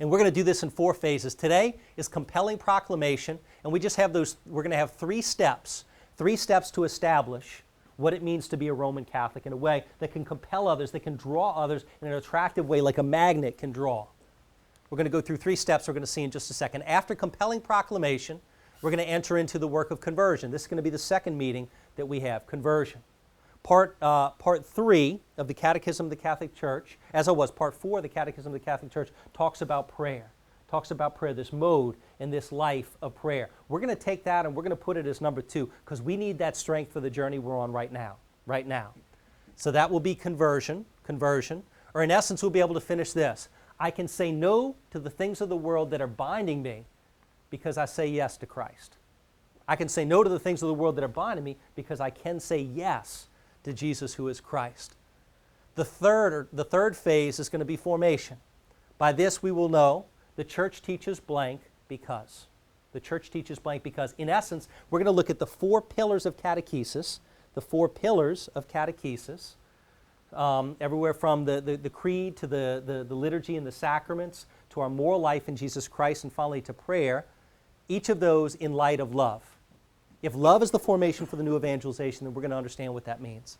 And we're going to do this in 4 phases. Today is compelling proclamation, and we just have we're going to have 3 steps to establish what it means to be a Roman Catholic in a way that can compel others, that can draw others in an attractive way like a magnet can draw. We're going to go through 3 steps we're going to see in just a second. After compelling proclamation, we're going to enter into the work of conversion. This is going to be the second meeting that we have, conversion. Part 3 of the Catechism of the Catholic Church, as it was, Part 4 of the Catechism of the Catholic Church talks about prayer. This mode and this life of prayer. We're going to take that and we're going to put it as number 2 because we need that strength for the journey we're on right now. So that will be conversion, or in essence we'll be able to finish this. I can say no to the things of the world that are binding me because I say yes to Christ. I can say no to the things of the world that are binding me because I can say yes to Jesus who is Christ. The third phase is going to be formation. By this we will know the church teaches blank because. The church teaches blank because. In essence, we're going to look at the 4 pillars of catechesis, everywhere from the creed to the liturgy and the sacraments to our moral life in Jesus Christ and finally to prayer, each of those in light of love. If love is the formation for the new evangelization, then we're going to understand what that means.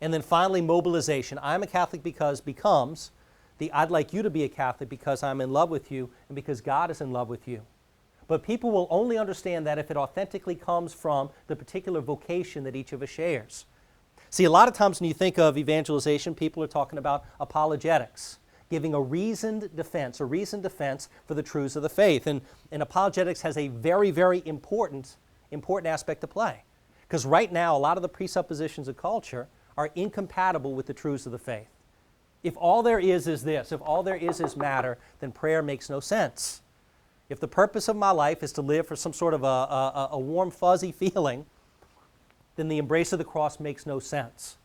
And then finally, mobilization. I'm a Catholic because becomes the I'd like you to be a Catholic because I'm in love with you and because God is in love with you. But people will only understand that if it authentically comes from the particular vocation that each of us shares. See, a lot of times when you think of evangelization, people are talking about apologetics, giving a reasoned defense for the truths of the faith. And apologetics has a very, very important aspect to play. Because right now, a lot of the presuppositions of culture are incompatible with the truths of the faith. If all there is this, if all there is matter, then prayer makes no sense. If the purpose of my life is to live for some sort of a warm, fuzzy feeling, then the embrace of the cross makes no sense.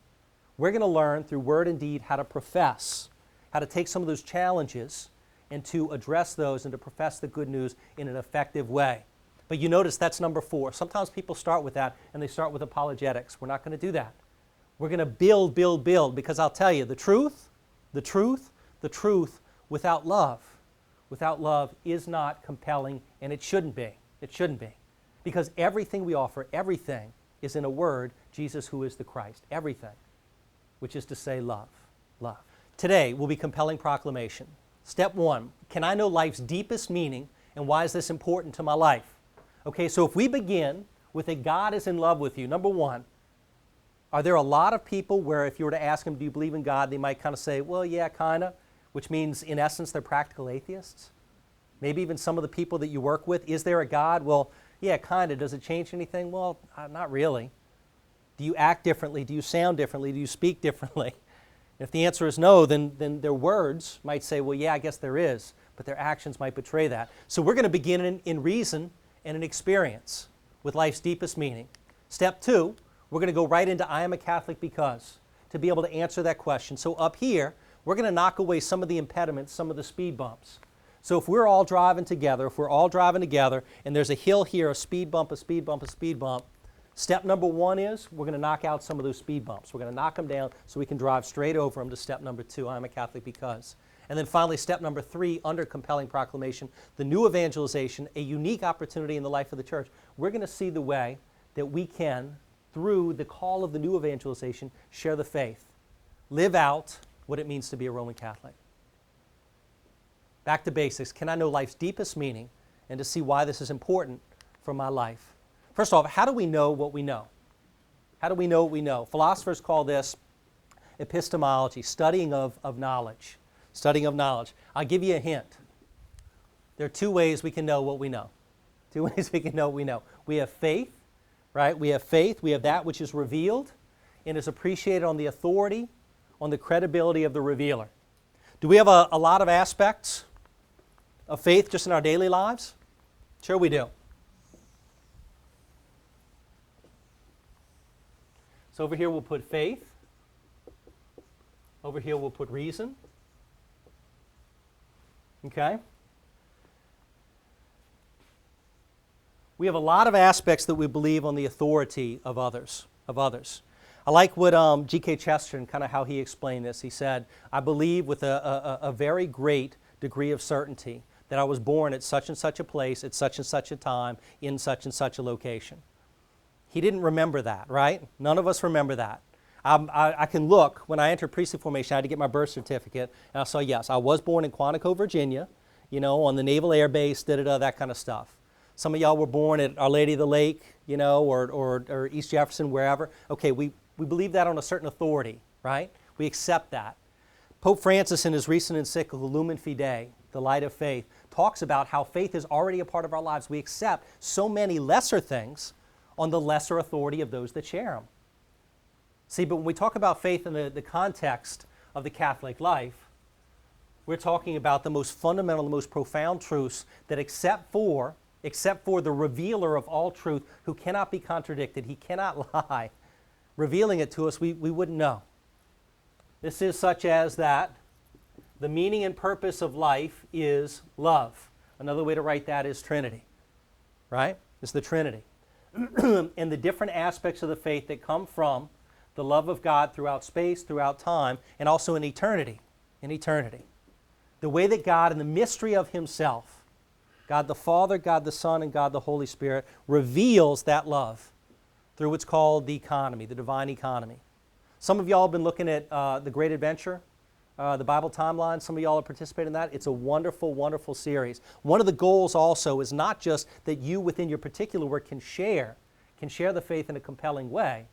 We're going to learn through word and deed how to profess, how to take some of those challenges and to address those and to profess the good news in an effective way. But you notice that's number 4. Sometimes people start with that and they start with apologetics. We're not going to do that. We're going to build, because I'll tell you, the truth without love is not compelling, and it shouldn't be. It shouldn't be. Because everything we offer, everything is in a word, Jesus who is the Christ. Everything, which is to say love. Today will be compelling proclamation. Step 1, can I know life's deepest meaning, and why is this important to my life? Okay, so if we begin with a God is in love with you, number 1, are there a lot of people where if you were to ask them, do you believe in God, they might kind of say, well, yeah, kind of, which means in essence they're practical atheists? Maybe even some of the people that you work with, is there a God? Well, yeah, kind of. Does it change anything? Well, not really. Do you act differently? Do you sound differently? Do you speak differently? If the answer is no, then their words might say, well, yeah, I guess there is, but their actions might betray that. So we're going to begin in reason and in experience with life's deepest meaning. Step 2, we're going to go right into I am a Catholic because, to be able to answer that question. So up here, we're going to knock away some of the impediments, some of the speed bumps. So if we're all driving together, and there's a hill here, a speed bump, step number 1 is we're going to knock out some of those speed bumps. We're going to knock them down so we can drive straight over them to step number 2, I'm a Catholic because. And then finally, step number 3, under compelling proclamation, the new evangelization, a unique opportunity in the life of the church. We're going to see the way that we can, through the call of the new evangelization, share the faith, live out what it means to be a Roman Catholic. Back to basics. Can I know life's deepest meaning and to see why this is important for my life? First off, how do we know what we know? How do we know what we know? Philosophers call this epistemology, studying of knowledge. Studying of knowledge. I'll give you a hint. There are 2 ways we can know what we know. 2 ways we can know what we know. We have faith, right? We have faith. We have that which is revealed and is appreciated on the authority, on the credibility of the revealer. Do we have a lot of aspects of faith just in our daily lives? Sure we do. So over here we'll put faith. Over here we'll put reason. Okay? We have a lot of aspects that we believe on the authority of others. I like what G.K. Chesterton, kind of how he explained this. He said, I believe with a very great degree of certainty that I was born at such and such a place, at such and such a time, in such and such a location. He didn't remember that, right? None of us remember that. I can look, when I entered priesthood formation, I had to get my birth certificate, and I saw, yes, I was born in Quantico, Virginia, on the Naval Air Base, that kind of stuff. Some of y'all were born at Our Lady of the Lake, or East Jefferson, wherever. Okay, we believe that on a certain authority, right? We accept that. Pope Francis, in his recent encyclical, Lumen Fidei, the light of faith, talks about how faith is already a part of our lives. We accept so many lesser things on the lesser authority of those that share them. See, but when we talk about faith in the context of the Catholic life, we're talking about the most fundamental, the most profound truths that except for the revealer of all truth, who cannot be contradicted, he cannot lie, revealing it to us, we wouldn't know. This is such as that the meaning and purpose of life is love. Another way to write that is Trinity, right? It's the Trinity. And the different aspects of the faith that come from the love of God throughout space, throughout time, and also in eternity. In eternity. The way that God, in the mystery of Himself, God the Father, God the Son, and God the Holy Spirit, reveals that love through what's called the economy, the divine economy. Some of y'all have been looking at The Great Adventure, the Bible timeline. Some of y'all are participating in that. It's a wonderful, wonderful series. One of the goals also is not just that you within your particular work can share the faith in a compelling way,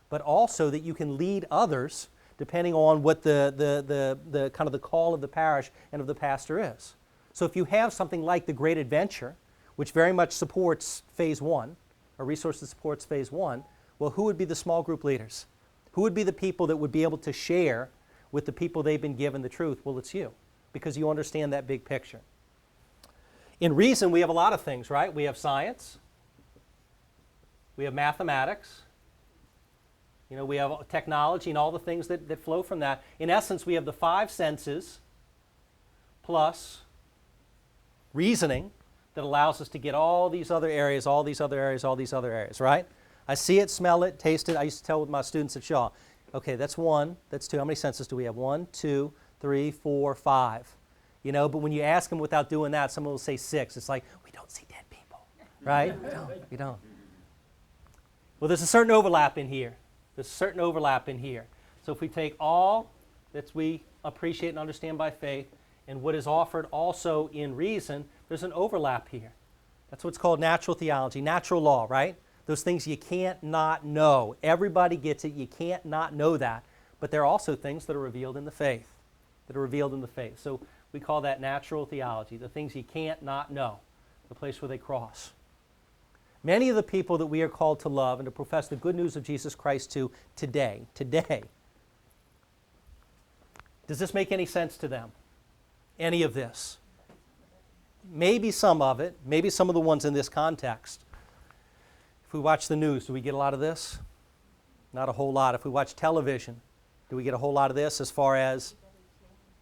but also that you can lead others depending on what the kind of the call of the parish and of the pastor is. So if you have something like The Great Adventure, which very much supports phase 1, a resource that supports phase 1, well, who would be the small group leaders? Who would be the people that would be able to share with the people they've been given the truth? Well, it's you, because you understand that big picture. In reason, we have a lot of things, right? We have science, we have mathematics, we have technology and all the things that flow from that. In essence, we have the 5 senses plus reasoning that allows us to get all these other areas, right? I see it, smell it, taste it. I used to tell with my students at Shaw, okay, that's 1, that's 2. How many senses do we have? 1, 2, 3, 4, 5. But when you ask them without doing that, someone will say 6. It's like, we don't see dead people, right? We don't. Well, there's a certain overlap in here. So if we take all that we appreciate and understand by faith and what is offered also in reason, there's an overlap here. That's what's called natural theology, natural law, right? Those things you can't not know. Everybody gets it. You can't not know that. But there are also things that are revealed in the faith. So we call that natural theology, the things you can't not know, the place where they cross. Many of the people that we are called to love and to profess the good news of Jesus Christ to today, does this make any sense to them? Any of this? Maybe some of it, maybe some of the ones in this context. If we watch the news, do we get a lot of this? Not a whole lot. If we watch television, do we get a whole lot of this as far as...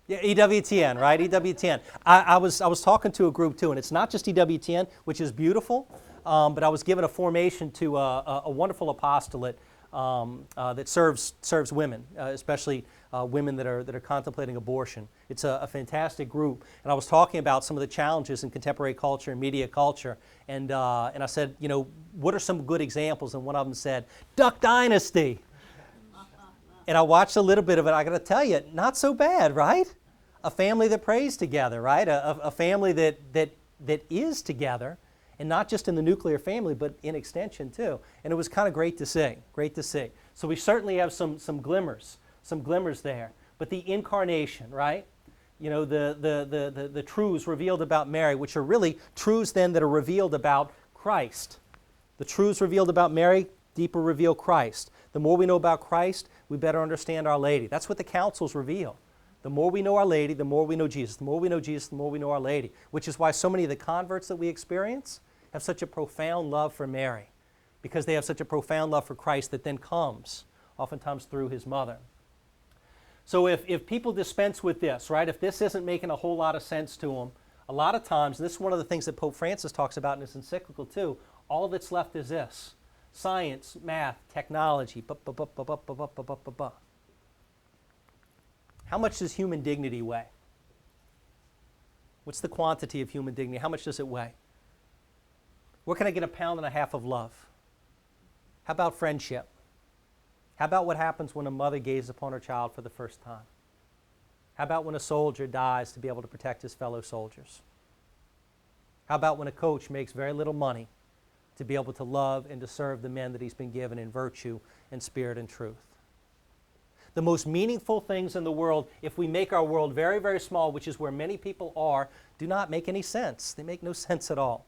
Yeah, EWTN, right? EWTN. I was talking to a group too, and it's not just EWTN, which is beautiful, but I was given a formation to a wonderful apostolate that serves women, especially women that are contemplating abortion. It's a fantastic group, and I was talking about some of the challenges in contemporary culture and media culture, and I said, what are some good examples? And one of them said, Duck Dynasty. And I watched a little bit of it. I got to tell you, not so bad, right? A family that prays together, right? A family that is together, and not just in the nuclear family, but in extension too. And it was kind of great to see. So we certainly have some glimmers there. But the incarnation, right? The truths revealed about Mary, which are really truths then that are revealed about Christ. The truths revealed about Mary deeper reveal Christ. The more we know about Christ, we better understand Our Lady. That's what the councils reveal. The more we know Our Lady, the more we know Jesus. The more we know Jesus, the more we know Our Lady. Which is why so many of the converts that we experience have such a profound love for Mary, because they have such a profound love for Christ that then comes oftentimes through His mother. So if people dispense with this, right, if this isn't making a whole lot of sense to them, a lot of times, and this is one of the things that Pope Francis talks about in his encyclical too, all that's left is this: science, math, technology. How much does human dignity weigh? What's the quantity of human dignity? How much does it weigh? Where can I get 1.5 pounds of love? How about friendship? How about what happens when a mother gazes upon her child for the first time? How about when a soldier dies to be able to protect his fellow soldiers? How about when a coach makes very little money to be able to love and to serve the men that he's been given in virtue and spirit and truth? The most meaningful things in the world, if we make our world very, very small, which is where many people are, do not make any sense. They make no sense at all.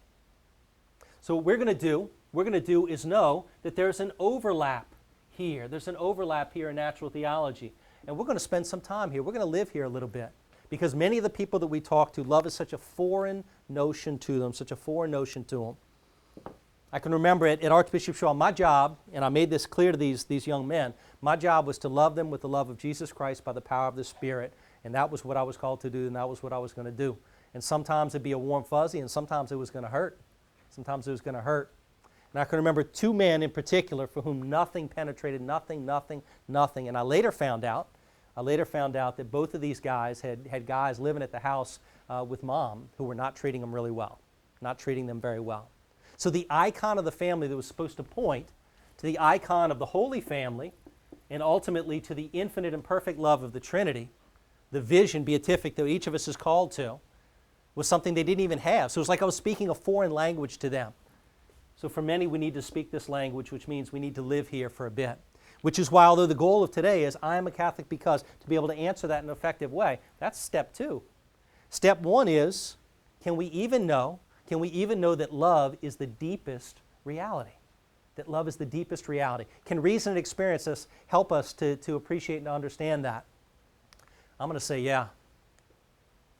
So what we're going to do is know that there's an overlap here. There's an overlap here in natural theology. And we're going to spend some time here. We're going to live here a little bit. Because many of the people that we talk to, love is such a foreign notion to them, such a foreign notion to them. I can remember at Archbishop Shaw, my job, and I made this clear to these young men, my job was to love them with the love of Jesus Christ by the power of the Spirit, and that was what I was called to do, and that was what I was going to do. And sometimes it'd be a warm fuzzy, and sometimes it was going to hurt. Sometimes it was going to hurt. And I can remember 2 men in particular for whom nothing penetrated, nothing. And I later found out that both of these guys had guys living at the house with mom who were not treating them really well, not treating them very well. So the icon of the family that was supposed to point to the icon of the Holy Family and ultimately to the infinite and perfect love of the Trinity, the vision beatific that each of us is called to, was something they didn't even have. So it was like I was speaking a foreign language to them. So for many, we need to speak this language, which means we need to live here for a bit. Which is why, although the goal of today is I am a Catholic because, to be able to answer that in an effective way, that's step 2. Step 1 is, can we even know that love is the deepest reality? That love is the deepest reality. Can reason and experience help us to appreciate and understand that? I'm going to say yeah.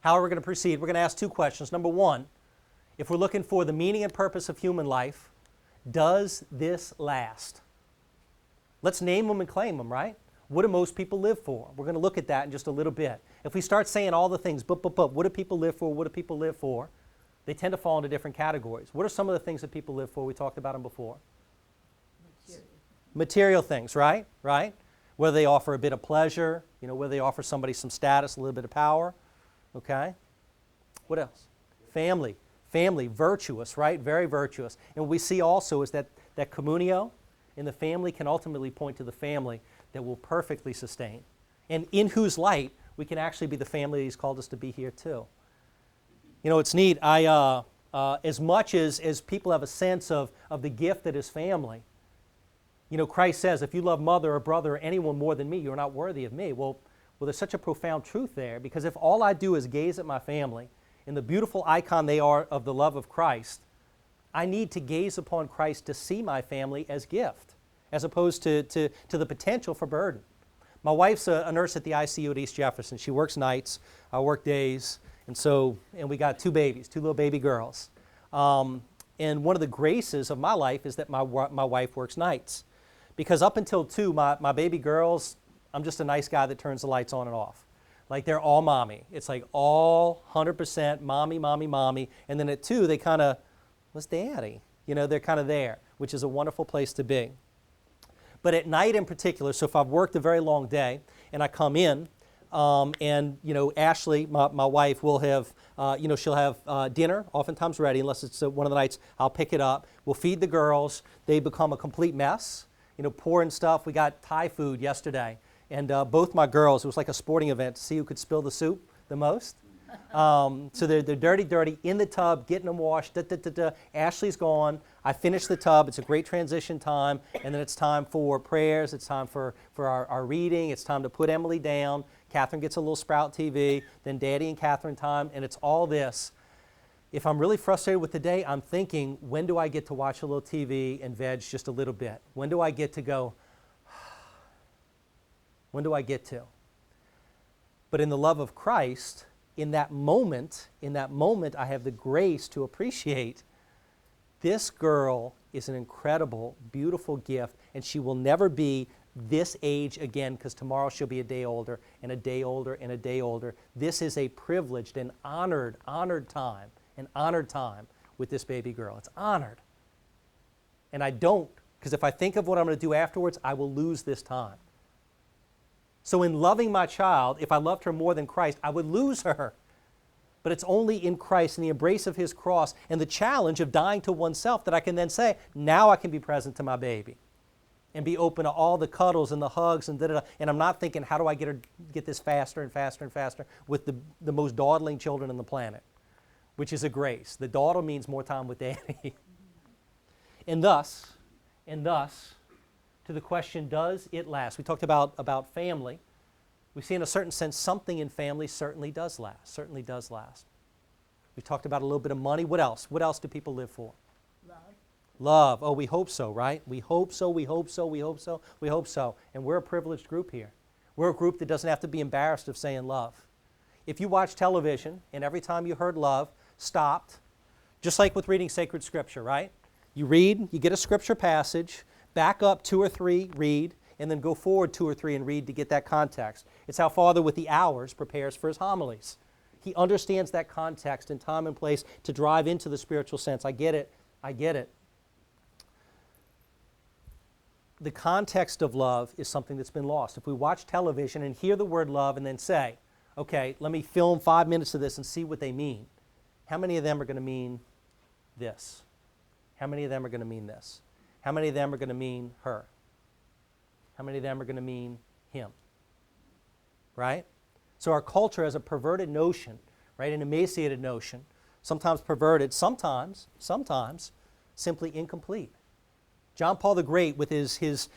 How are we going to proceed? We're going to ask 2 questions. Number 1, if we're looking for the meaning and purpose of human life, does this last? Let's name them and claim them, right? What do most people live for? We're going to look at that in just a little bit. If we start saying all the things, but, what do people live for? What do people live for? They tend to fall into different categories. What are some of the things that people live for? We talked about them before. Material things, right? Right? Whether they offer a bit of pleasure, whether they offer somebody some status, a little bit of power. Okay? What else? Family. Family, virtuous, right? Very virtuous. And what we see also is that communio in the family can ultimately point to the family that will perfectly sustain. And in whose light we can actually be the family He's called us to be here too. It's neat. As much as people have a sense of the gift that is family, Christ says, if you love mother or brother or anyone more than me, you're not worthy of me. Well, there's such a profound truth there, because if all I do is gaze at my family and the beautiful icon they are of the love of Christ, I need to gaze upon Christ to see my family as gift, as opposed to the potential for burden. My wife's a nurse at the ICU at East Jefferson. She works nights, I work days, and we got 2 babies, 2 little baby girls. And one of the graces of my life is that my wife works nights. Because up until 2, my baby girls, I'm just a nice guy that turns the lights on and off. Like, they're all mommy. It's like all 100% mommy, mommy, mommy. And then at 2, they kind of, what's daddy? They're kind of there, which is a wonderful place to be. But at night in particular, so if I've worked a very long day and I come in, and Ashley, my wife, will have, she'll have dinner, oftentimes ready, unless it's one of the nights I'll pick it up. We'll feed the girls. They become a complete mess, pouring stuff. We got Thai food yesterday. And both my girls, it was like a sporting event to see who could spill the soup the most. So they're dirty, in the tub, getting them washed, Ashley's gone. I finish the tub. It's a great transition time. And then it's time for prayers. It's time for our reading. It's time to put Emily down. Catherine gets a little Sprout TV. Then Daddy and Catherine time. And it's all this. If I'm really frustrated with the day, I'm thinking, when do I get to watch a little TV and veg just a little bit? When do I get to go, when do I get to? But in the love of Christ, in that moment, I have the grace to appreciate this girl is an incredible, beautiful gift, and she will never be this age again, because tomorrow she'll be a day older, and a day older, and a day older. This is a privileged and honored time with this baby girl. It's honored. And I don't, because if I think of what I'm going to do afterwards, I will lose this time. So in loving my child, if I loved her more than Christ, I would lose her. But it's only in Christ and the embrace of his cross and the challenge of dying to oneself that I can then say, now I can be present to my baby and be open to all the cuddles and the hugs and da-da-da. And I'm not thinking, how do I get this faster and faster and faster with the most dawdling children on the planet, which is a grace. The dawdle means more time with Daddy. And thus, to the question, does it last? We talked about family. We see in a certain sense something in family certainly does last, We talked about a little bit of money. What else? What else do people live for? Love. Oh, we hope so, right? We hope so. And we're a privileged group here. We're a group that doesn't have to be embarrassed of saying love. If you watch television and every time you heard love, stopped, just like with reading sacred scripture, right? You read, you get a scripture passage, back up 2 or 3, read, and then go forward 2 or 3 and read to get that context. It's how Father with the hours prepares for his homilies. He understands that context and time and place to drive into the spiritual sense. I get it. The context of love is something that's been lost. If we watch television and hear the word love and then say, okay, let me film 5 minutes of this and see what they mean, how many of them are going to mean this? How many of them are going to mean this? How many of them are going to mean her? How many of them are going to mean him? Right? So our culture has a perverted notion, right? An emaciated notion, sometimes perverted, sometimes simply incomplete. John Paul the Great with his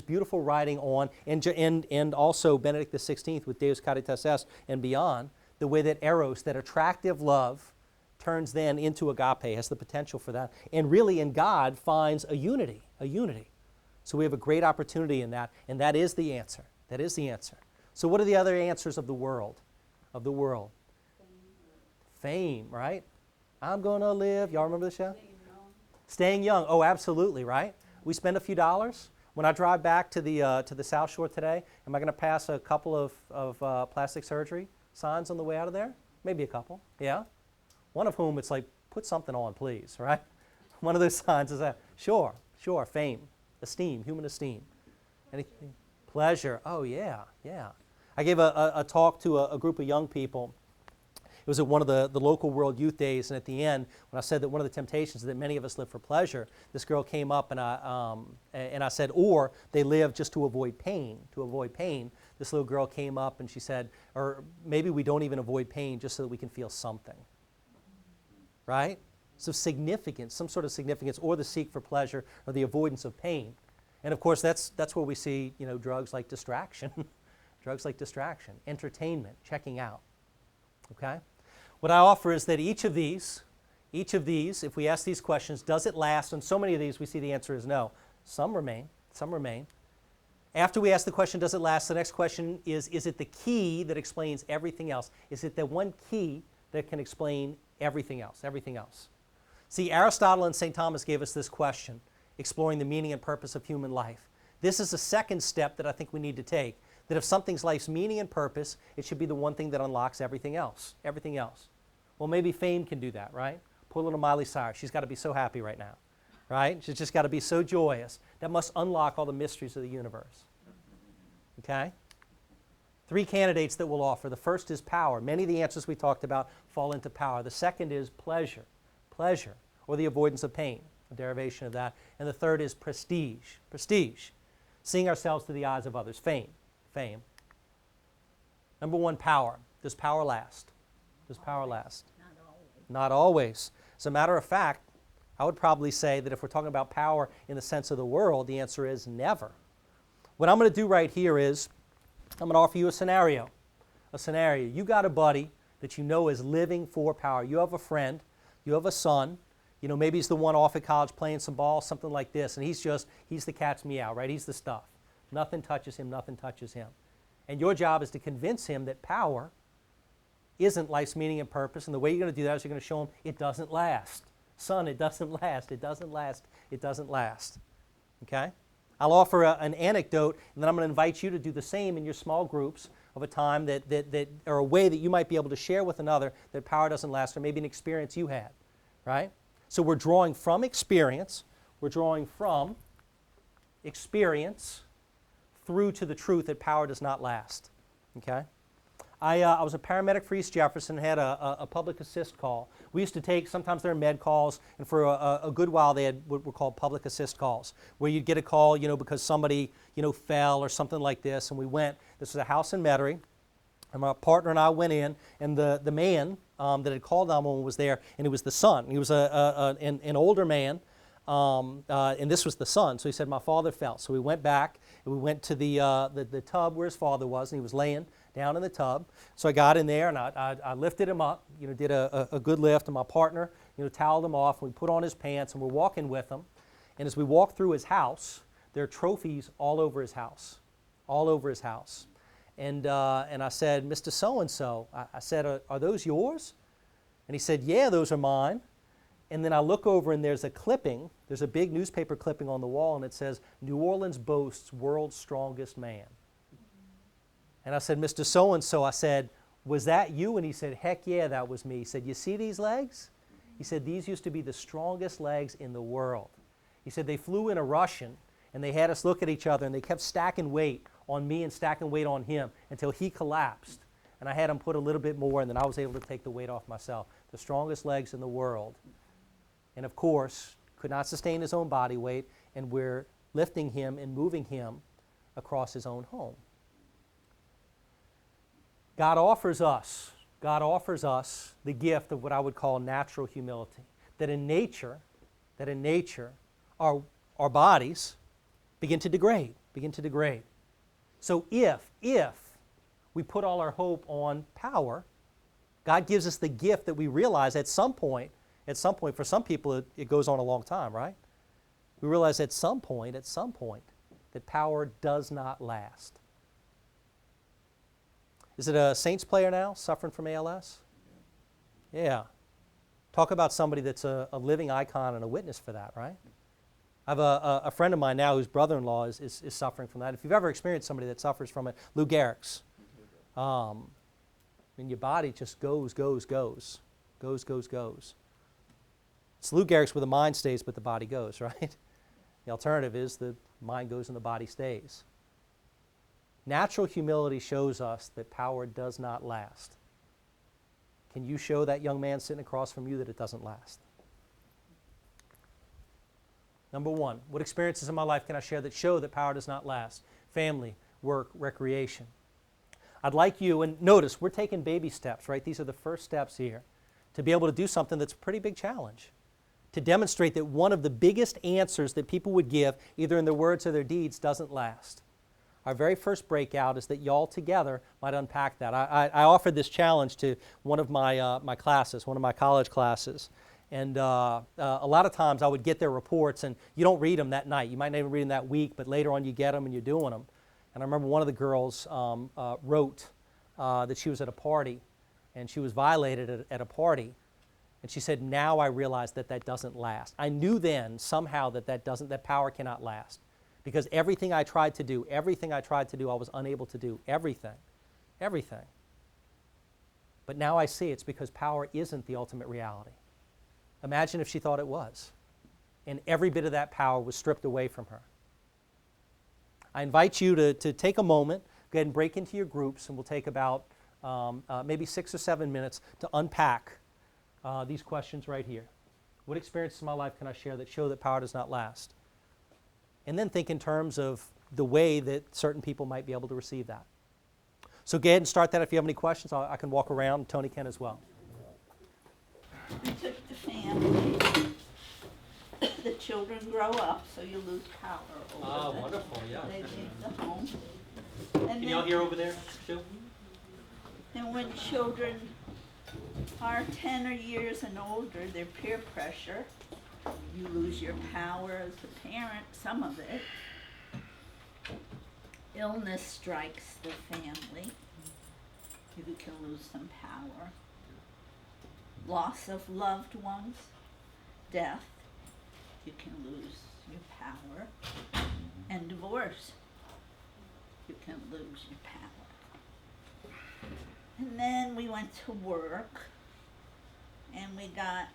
beautiful writing on, and also Benedict XVI with Deus Caritas Est and beyond, the way that eros, that attractive love, turns then into agape, has the potential for that, and really in God finds a unity. So we have a great opportunity in that, and that is the answer. So what are the other answers of the world? Fame, right? I'm going to live. Y'all remember the show? Staying young. Oh, absolutely, right? We spend a few dollars. When I drive back to the South Shore today, am I going to pass a couple of plastic surgery signs on the way out of there? Maybe a couple, yeah. One of whom it's like, put something on, please, right? One of those signs is that, sure, fame, esteem, human esteem. Anything? Pleasure, oh yeah. I gave a talk to a group of young people. It was at one of the local World Youth Days, and at the end, when I said that one of the temptations is that many of us live for pleasure, this girl came up and I said, or they live just to avoid pain. This little girl came up and she said, or maybe we don't even avoid pain just so that we can feel something. Right? So significance, some sort of significance, or the seek for pleasure, or the avoidance of pain. And of course, that's where we see, drugs like distraction, entertainment, checking out. Okay? What I offer is that each of these, if we ask these questions, does it last? And so many of these, we see the answer is no. Some remain. After we ask the question, does it last? The next question is it the key that explains everything else? Is it the one key that can explain everything else? See, Aristotle and St. Thomas gave us this question, exploring the meaning and purpose of human life. This is the second step that I think we need to take, that if something's life's meaning and purpose, it should be the one thing that unlocks everything else. Well, maybe fame can do that, right? Poor little Miley Cyrus, she's got to be so happy right now, right? She's just got to be so joyous. That must unlock all the mysteries of the universe. Okay? 3 candidates that we'll offer. The first is power. Many of the answers we talked about fall into power. The second is pleasure, or the avoidance of pain, a derivation of that. And the third is prestige, seeing ourselves through the eyes of others, fame. Number 1, power. Does power last? Not always. As a matter of fact, I would probably say that if we're talking about power in the sense of the world, the answer is never. What I'm going to do right here is I'm going to offer you a scenario. You got a buddy that you know is living for power. You have a friend, you have a son, maybe he's the one off at college playing some ball, something like this, and he's the cat's meow, right? He's the stuff. Nothing touches him. And your job is to convince him that power isn't life's meaning and purpose, and the way you're going to do that is you're going to show him it doesn't last. Son, it doesn't last. Okay? I'll offer an anecdote, and then I'm going to invite you to do the same in your small groups of a time that or a way that you might be able to share with another that power doesn't last, or maybe an experience you had, right? So we're drawing from experience. Through to the truth that power does not last. Okay? I was a paramedic for East Jefferson, had a public assist call. We used to take, sometimes they're med calls, and for a good while they had what were called public assist calls, where you'd get a call, because somebody, fell or something like this, and we went. This was a house in Metairie, and my partner and I went in, and the man that had called 911 was there, and it was the son. He was an older man, and this was the son. So he said, my father fell. So we went back, and we went to the tub where his father was, and he was laying down in the tub. So I got in there, and I lifted him up, did a good lift, and my partner, toweled him off, and we put on his pants, and we're walking with him. And as we walk through his house, there are trophies all over his house, all over his house. And I said, Mr. So-and-so, I said, are those yours? And he said, yeah, those are mine. And then I look over and there's a clipping, there's a big newspaper clipping on the wall, and it says, New Orleans boasts world's strongest man. And I said, Mr. So-and-so, I said, was that you? And he said, heck yeah, that was me. He said, you see these legs? He said, these used to be the strongest legs in the world. He said, they flew in a Russian, and they had us look at each other, and they kept stacking weight on me and stacking weight on him until he collapsed. And I had him put a little bit more, and then I was able to take the weight off myself. The strongest legs in the world. And of course, could not sustain his own body weight, and we're lifting him and moving him across his own home. God offers us the gift of what I would call natural humility. That in nature, our bodies begin to degrade. So if we put all our hope on power, God gives us the gift that we realize at some point, for some people it goes on a long time, right? We realize at some point, that power does not last. Is it a Saints player now suffering from ALS? Yeah. Talk about somebody that's a living icon and a witness for that, right? I have a friend of mine now whose brother-in-law is suffering from that. If you've ever experienced somebody that suffers from it, Lou Gehrig's. Your body just goes. It's Lou Gehrig's where the mind stays but the body goes, right? The alternative is the mind goes and the body stays. Natural humility shows us that power does not last. Can you show that young man sitting across from you that it doesn't last? Number one, what experiences in my life can I share that show that power does not last? Family, work, recreation. I'd like you, and notice, we're taking baby steps, right? These are the first steps here to be able to do something that's a pretty big challenge. To demonstrate that one of the biggest answers that people would give, either in their words or their deeds, doesn't last. Our very first breakout is that y'all together might unpack that. I offered this challenge to one of my classes, one of my college classes. And a lot of times I would get their reports, and you don't read them that night. You might not even read them that week, but later on you get them and you're doing them. And I remember one of the girls wrote that she was at a party, and she was violated at a party. And she said, now I realize that doesn't last. I knew then somehow that power cannot last. Because everything I tried to do, I was unable to do. Everything. But now I see it's because power isn't the ultimate reality. Imagine if she thought it was, and every bit of that power was stripped away from her. I invite you to take a moment, go ahead and break into your groups, and we'll take about maybe 6 or 7 minutes to unpack these questions right here. What experiences in my life can I share that show that power does not last? And then think in terms of the way that certain people might be able to receive that. So go ahead and start that. If you have any questions, I can walk around. Tony can as well. We took the family. The children grow up, so you lose power over them. Wonderful, yeah. They leave the home. Can y'all hear over there, too? And when children are 10 or years and older, their peer pressure, you lose your power as a parent, some of it. Illness strikes the family. You can lose some power. Loss of loved ones, death, you can lose your power. And divorce, you can lose your power. And then we went to work, and we got,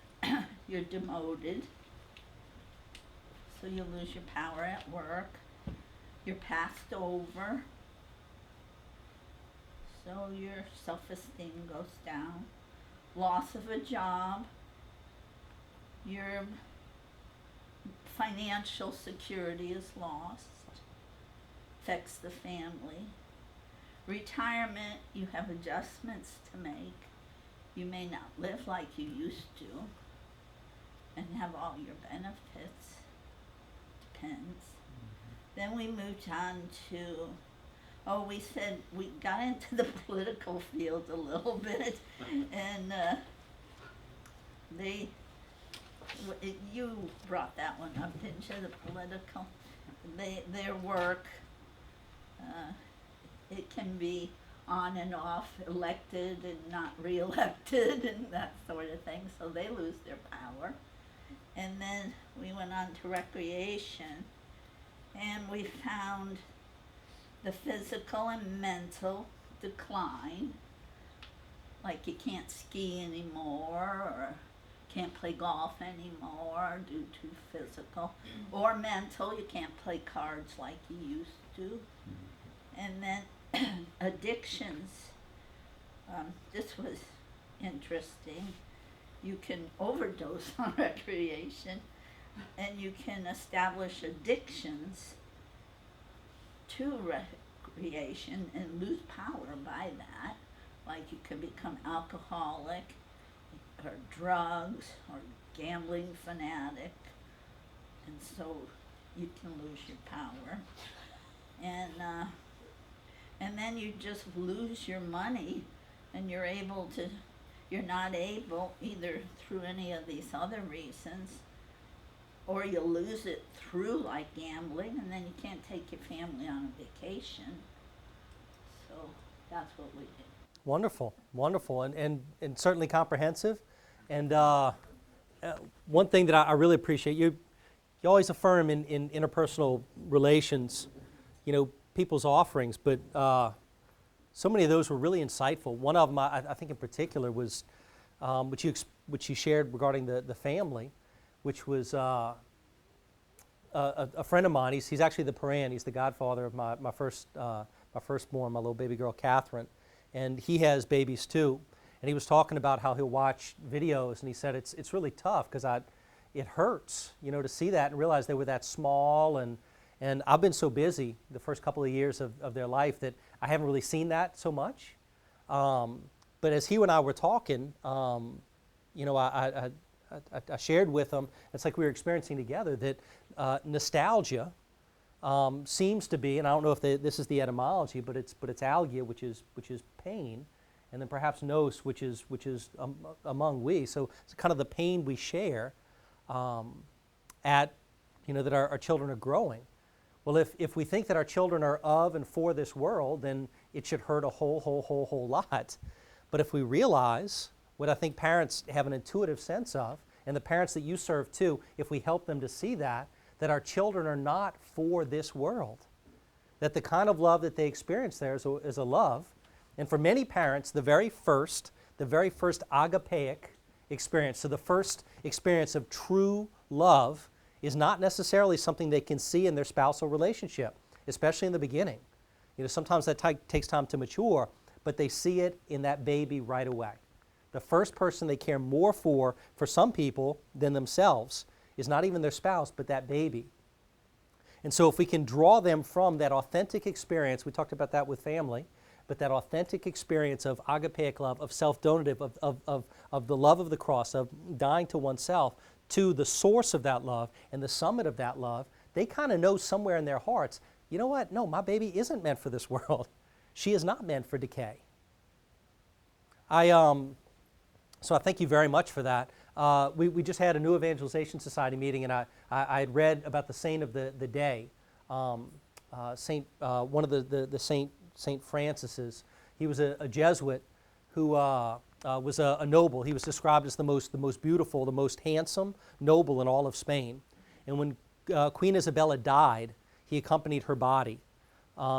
you're demoted. So you lose your power at work. You're passed over. so your self-esteem goes down. Loss of a job, your financial security is lost, affects the family. Retirement, you have adjustments to make. You may not live like you used to and have all your benefits. Depends. Then we moved on to, we said we got into the political field a little bit, and you brought that one up, didn't you? The political, their work. It can be on and off, elected and not re-elected and that sort of thing, so they lose their power. And then we went on to recreation, and we found the physical and mental decline, like you can't ski anymore, or can't play golf anymore due to physical, or mental, you can't play cards like you used to. And then addictions, this was interesting. You can overdose on recreation, and you can establish addictions to recreation and lose power by that. Like you can become alcoholic, or drugs, or gambling fanatic, and so you can lose your power. And then you just lose your money, and you're not able, either through any of these other reasons, or you lose it through like gambling, and then you can't take your family on a vacation. So that's what we did. Wonderful, wonderful, and certainly comprehensive. And one thing that I really appreciate, you always affirm in interpersonal relations, people's offerings, but so many of those were really insightful. One of them, I think in particular, was which you shared regarding the family, which was a friend of mine. He's actually the parent. He's the godfather of my firstborn, my little baby girl, Catherine, and he has babies too. And he was talking about how he'll watch videos, and he said it's really tough because it hurts, to see that and realize they were that small. And I've been so busy the first couple of years of their life that I haven't really seen that so much. But as he and I were talking, I shared with him, it's like we were experiencing together, that nostalgia seems to be, and I don't know if this is the etymology, but it's algia, which is pain, and then perhaps nos, which is among we. So it's kind of the pain we share that our children are growing. Well, if we think that our children are of and for this world, then it should hurt a whole lot. But if we realize what I think parents have an intuitive sense of, and the parents that you serve too, if we help them to see that our children are not for this world, that the kind of love that they experience there is a love. And for many parents, the very first agapeic experience, so the first experience of true love, is not necessarily something they can see in their spousal relationship, especially in the beginning. Sometimes that takes time to mature, but they see it in that baby right away. The first person they care more for some people than themselves, is not even their spouse, but that baby. And so if we can draw them from that authentic experience, we talked about that with family, but that authentic experience of agapeic love, of self-donative, of the love of the cross, of dying to oneself, to the source of that love and the summit of that love, they kind of know somewhere in their hearts, you know what? No, my baby isn't meant for this world. She is not meant for decay. So I thank you very much for that. We just had a new Evangelization Society meeting, and I had read about the saint of the day, one of the Saint Francis's. He was a Jesuit who was a noble. He was described as the most beautiful, the most handsome noble in all of Spain. And when Queen Isabella died, he accompanied her body.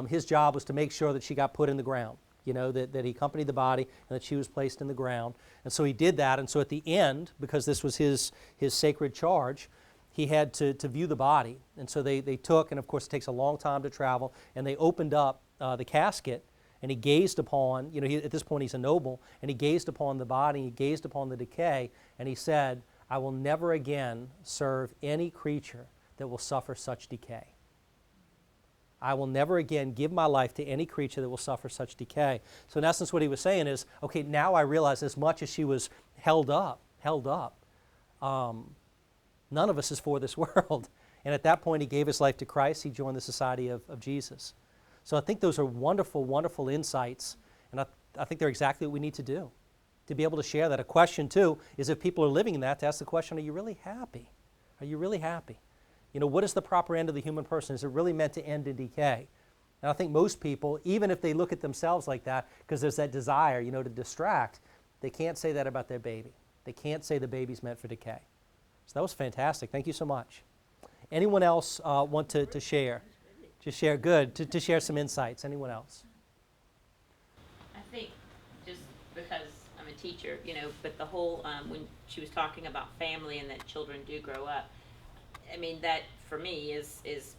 His job was to make sure that she got put in the ground, that he accompanied the body and that she was placed in the ground. And so he did that. And so at the end, because this was his sacred charge, he had to view the body. And so they took, and of course it takes a long time to travel, and they opened up the casket, and he gazed upon, at this point he's a noble, and he gazed upon the body, he gazed upon the decay, and he said, I will never again serve any creature that will suffer such decay. I will never again give my life to any creature that will suffer such decay. So in essence what he was saying is, okay, now I realize as much as she was held up, none of us is for this world. And at that point he gave his life to Christ, he joined the society of Jesus. So I think those are wonderful, wonderful insights, and I think they're exactly what we need to do, to be able to share that. A question, too, is if people are living in that, to ask the question, are you really happy? Are you really happy? What is the proper end of the human person? Is it really meant to end in decay? And I think most people, even if they look at themselves like that, because there's that desire, to distract, they can't say that about their baby. They can't say the baby's meant for decay. So that was fantastic. Thank you so much. Anyone else want to share? Just share, good, to share some insights. Anyone else? I think just because I'm a teacher, but the whole, when she was talking about family and that children do grow up, I mean, that for me is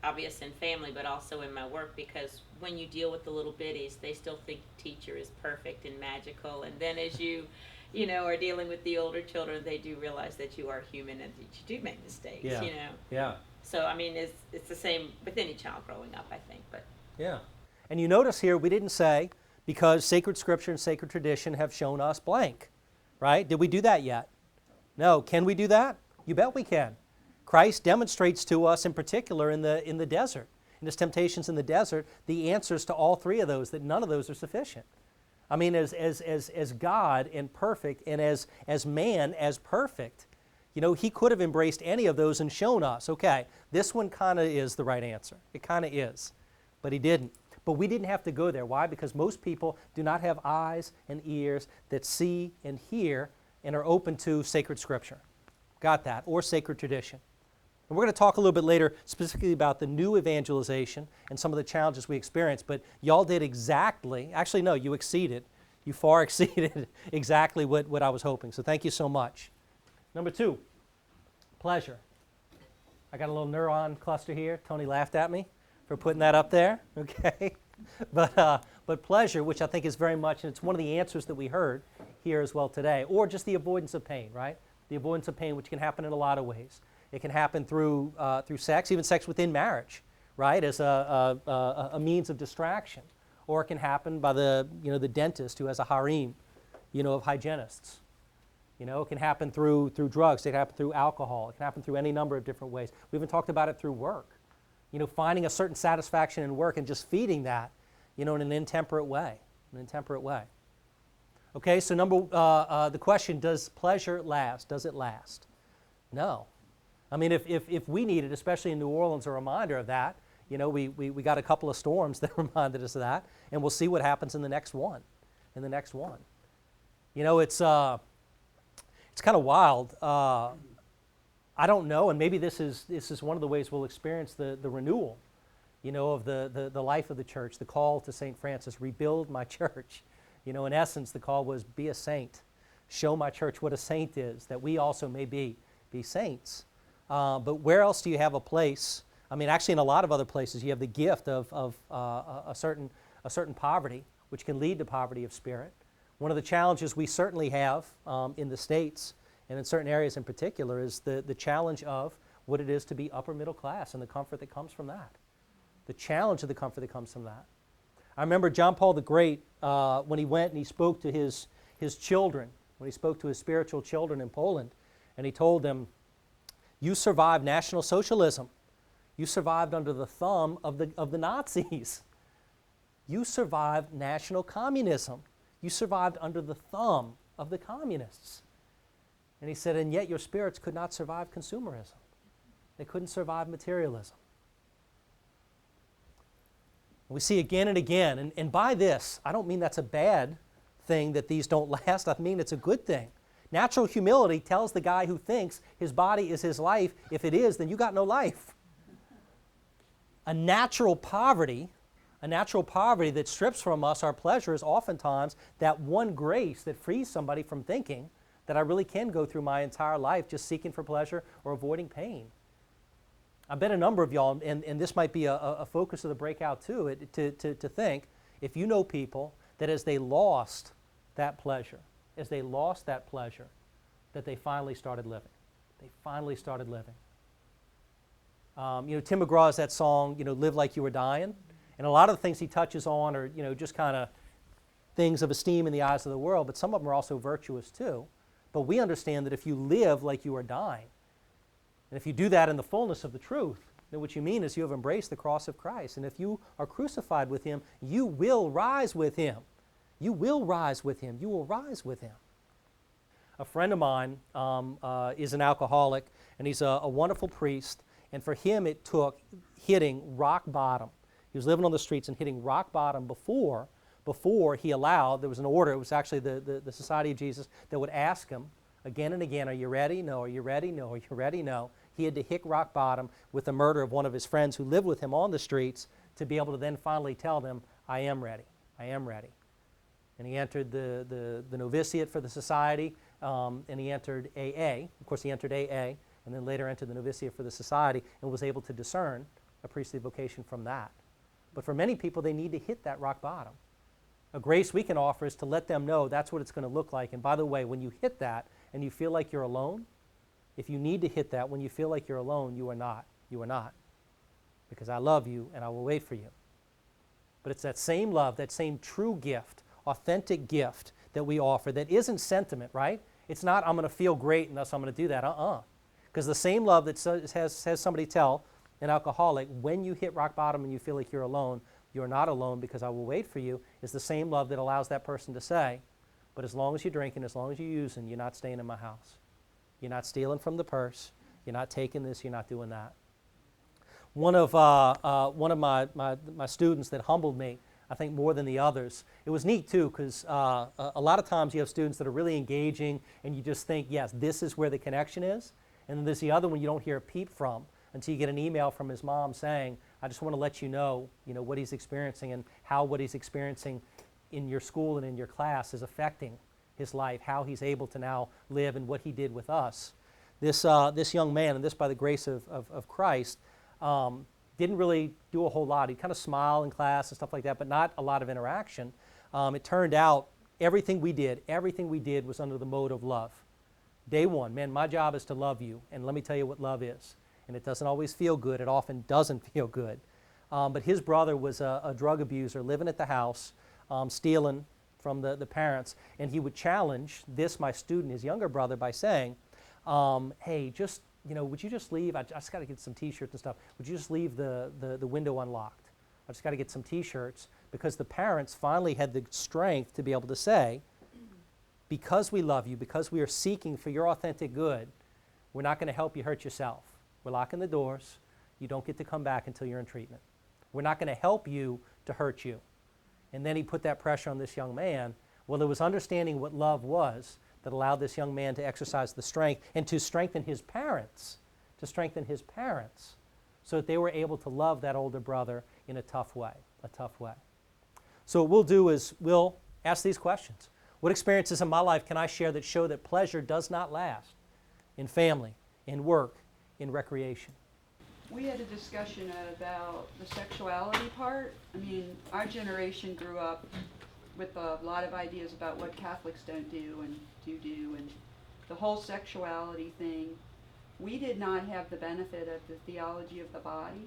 obvious in family, but also in my work, because when you deal with the little bitties, they still think teacher is perfect and magical, and then as you are dealing with the older children, they do realize that you are human and that you do make mistakes, Yeah. So, I mean, it's the same with any child growing up, I think, but. Yeah. And you notice here, we didn't say, because sacred scripture and sacred tradition have shown us blank, right? Did we do that yet? No. Can we do that? You bet we can. Christ demonstrates to us, in particular, in the desert, in his temptations in the desert, the answers to all three of those, that none of those are sufficient. I mean, as God and perfect, and as man as perfect, he could have embraced any of those and shown us, okay, this one kind of is the right answer. It kind of is. But he didn't. But we didn't have to go there. Why? Because most people do not have eyes and ears that see and hear and are open to sacred scripture. Got that? Or sacred tradition. And we're going to talk a little bit later specifically about the new evangelization and some of the challenges we experienced, but y'all did exactly, actually no, you exceeded. You far exceeded exactly what I was hoping. So thank you so much. Number 2, pleasure. I got a little neuron cluster here. Tony laughed at me for putting that up there, okay? But pleasure, which I think is very much, and it's one of the answers that we heard here as well today, or just the avoidance of pain, right? The avoidance of pain, which can happen in a lot of ways. It can happen through sex, even sex within marriage, right, as a means of distraction. Or it can happen by the dentist who has a harem, of hygienists. It can happen through drugs. It can happen through alcohol. It can happen through any number of different ways. We even talked about it through work. Finding a certain satisfaction in work and just feeding that, in an intemperate way. Okay, so the question, does pleasure last? Does it last? No. I mean, if we needed, especially in New Orleans, a reminder of that, we got a couple of storms that reminded us of that, and we'll see what happens in the next one. It's kind of wild. I don't know, and maybe this is one of the ways we'll experience the renewal, of the life of the church, the call to St. Francis, rebuild my church. In essence, the call was be a saint. Show my church what a saint is, that we also may be saints. But where else do you have a place? I mean, actually in a lot of other places, you have the gift of a certain poverty, which can lead to poverty of spirit. One of the challenges we certainly have in the States, and in certain areas in particular, is the challenge of what it is to be upper middle class and the comfort that comes from that. The challenge of the comfort that comes from that. I remember John Paul the Great, when he went and he spoke to his children, when he spoke to his spiritual children in Poland, and he told them, you survived National Socialism. You survived under the thumb of the Nazis. You survived National Communism. You survived under the thumb of the communists. And he said, and yet your spirits could not survive consumerism. They couldn't survive materialism. We see again and again, and by this, I don't mean that's a bad thing that these don't last. I mean it's a good thing. Natural humility tells the guy who thinks his body is his life, if it is, then you got no life. A natural poverty that strips from us our pleasure is oftentimes that one grace that frees somebody from thinking that I really can go through my entire life just seeking for pleasure or avoiding pain. I bet a number of y'all, and this might be a focus of the breakout too, to think, if you know people that as they lost that pleasure, that they finally started living. They finally started living. Tim McGraw has that song, Live Like You Were Dying. And a lot of the things he touches on are, just kind of things of esteem in the eyes of the world, but some of them are also virtuous too. But we understand that if you live like you are dying, and if you do that in the fullness of the truth, then what you mean is you have embraced the cross of Christ. And if you are crucified with Him, you will rise with Him. You will rise with Him. You will rise with Him. A friend of mine is an alcoholic, and he's a wonderful priest. And for him, it took hitting rock bottom. He was living on the streets and hitting rock bottom before he allowed, there was an order, it was actually the Society of Jesus that would ask him again and again, are you ready? No. Are you ready? No. Are you ready? No. He had to hit rock bottom with the murder of one of his friends who lived with him on the streets to be able to then finally tell them, I am ready. I am ready. And he entered the novitiate for the society, and he entered AA. Of course, he entered AA, and then later entered the novitiate for the society and was able to discern a priestly vocation from that. But for many people, they need to hit that rock bottom. A grace we can offer is to let them know that's what it's going to look like. And by the way, when you hit that and you feel like you're alone, if you need to hit that when you feel like you're alone, you are not. You are not. Because I love you and I will wait for you. But it's that same love, that same true gift, authentic gift that we offer that isn't sentiment, right? It's not, I'm going to feel great and thus I'm going to do that. Because the same love that has somebody tell an alcoholic, when you hit rock bottom and you feel like you're alone, you're not alone because I will wait for you, is the same love that allows that person to say, but as long as you're drinking, as long as you're using, you're not staying in my house. You're not stealing from the purse. You're not taking this. You're not doing that. One of my students that humbled me, I think more than the others, it was neat too, because a lot of times you have students that are really engaging and you just think, yes, this is where the connection is. And then there's the other one you don't hear a peep from until you get an email from his mom saying, I just want to let you know, what he's experiencing and how what he's experiencing in your school and in your class is affecting his life, how he's able to now live and what he did with us. This young man, and this by the grace of Christ, didn't really do a whole lot. He'd kind of smile in class and stuff like that, but not a lot of interaction. It turned out everything we did was under the mode of love. Day one, man, my job is to love you, and let me tell you what love is. And it doesn't always feel good. It often doesn't feel good. But his brother was a drug abuser living at the house, stealing from the parents. And he would challenge my student, his younger brother, by saying, hey, just, would you just leave? I just got to get some T-shirts and stuff. Would you just leave the window unlocked? I just got to get some T-shirts. Because the parents finally had the strength to be able to say, because we love you, because we are seeking for your authentic good, we're not going to help you hurt yourself. We're locking the doors. You don't get to come back until you're in treatment. We're not going to help you to hurt you. And then he put that pressure on this young man. Well, it was understanding what love was that allowed this young man to exercise the strength and to strengthen his parents, so that they were able to love that older brother in a tough way. So what we'll do is we'll ask these questions. What experiences in my life can I share that show that pleasure does not last in family, in work, in recreation? We had a discussion about the sexuality part. I mean, our generation grew up with a lot of ideas about what Catholics don't do and do, and the whole sexuality thing. We did not have the benefit of the theology of the body,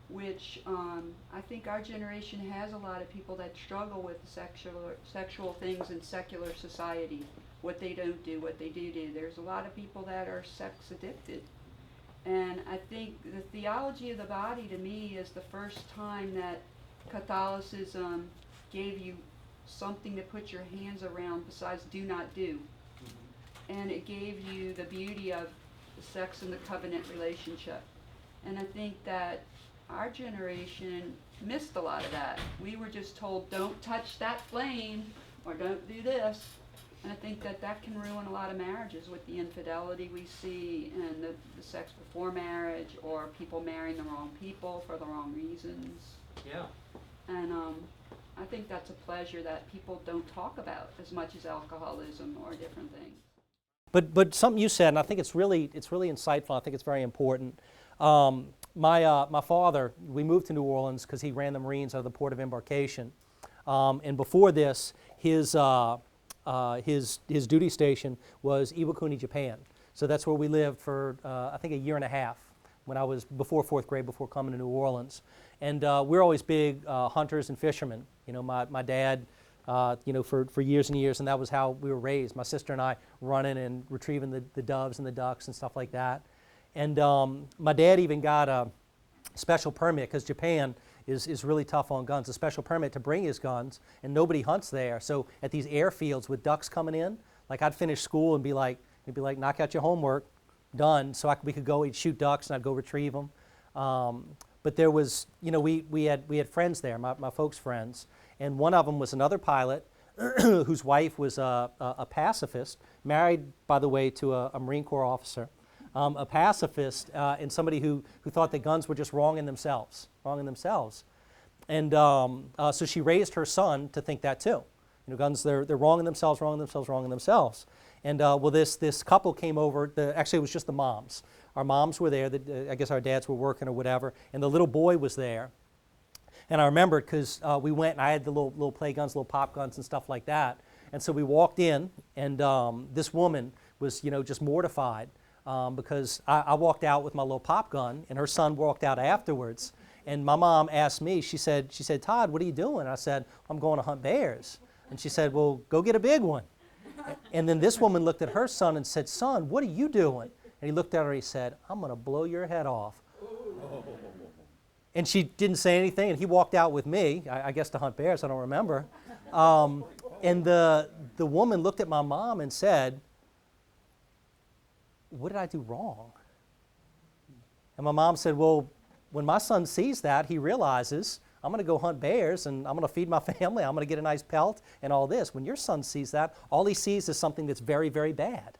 which I think our generation has a lot of people that struggle with sexual things in secular society, what they don't do, what they do. There's a lot of people that are sex addicted. And I think the theology of the body to me is the first time that Catholicism gave you something to put your hands around besides do not do. And it gave you the beauty of the sex and the covenant relationship. And I think that our generation missed a lot of that. We were just told, don't touch that flame or don't do this. And I think that can ruin a lot of marriages with the infidelity we see and the sex before marriage, or people marrying the wrong people for the wrong reasons. Yeah. And I think that's a pleasure that people don't talk about as much as alcoholism or different things. But something you said, and I think it's really insightful. I think it's very important. My father, we moved to New Orleans because he ran the Marines out of the port of embarkation. And before this, his duty station was Iwakuni, Japan. So that's where we lived for, I think, a year and a half when I was before fourth grade, before coming to New Orleans. And we're always big hunters and fishermen. You know, my dad, for years and years, and that was how we were raised. My sister and I running and retrieving the doves and the ducks and stuff like that. And my dad even got a special permit, because Japan is really tough on guns, a special permit to bring his guns, and nobody hunts there. So at these airfields with ducks coming in, like I'd finish school and he'd be like, knock out your homework, done. So we could go, he'd shoot ducks and I'd go retrieve them. But there was, we had friends there, my folks' friends, and one of them was another pilot whose wife was a pacifist, married, by the way, to a Marine Corps officer. A pacifist and somebody who thought that guns were just wrong in themselves. And so she raised her son to think that too. Guns, they're wrong in themselves. And this couple came over. Actually, it was just the moms. Our moms were there. I guess our dads were working or whatever. And the little boy was there. And I remember because we went and I had the little play guns, little pop guns and stuff like that. And so we walked in, and this woman was, just mortified. Because I walked out with my little pop gun, and her son walked out afterwards. And my mom asked me, she said, Todd, what are you doing? I said, I'm going to hunt bears. And she said, well, go get a big one. And then this woman looked at her son and said, son, what are you doing? And he looked at her and he said, I'm going to blow your head off. And she didn't say anything, and he walked out with me, I guess to hunt bears, I don't remember. And the woman looked at my mom and said, what did I do wrong? And my mom said, well, when my son sees that, he realizes I'm going to go hunt bears and I'm going to feed my family, I'm going to get a nice pelt and all this. When your son sees that, all he sees is something that's very, very bad.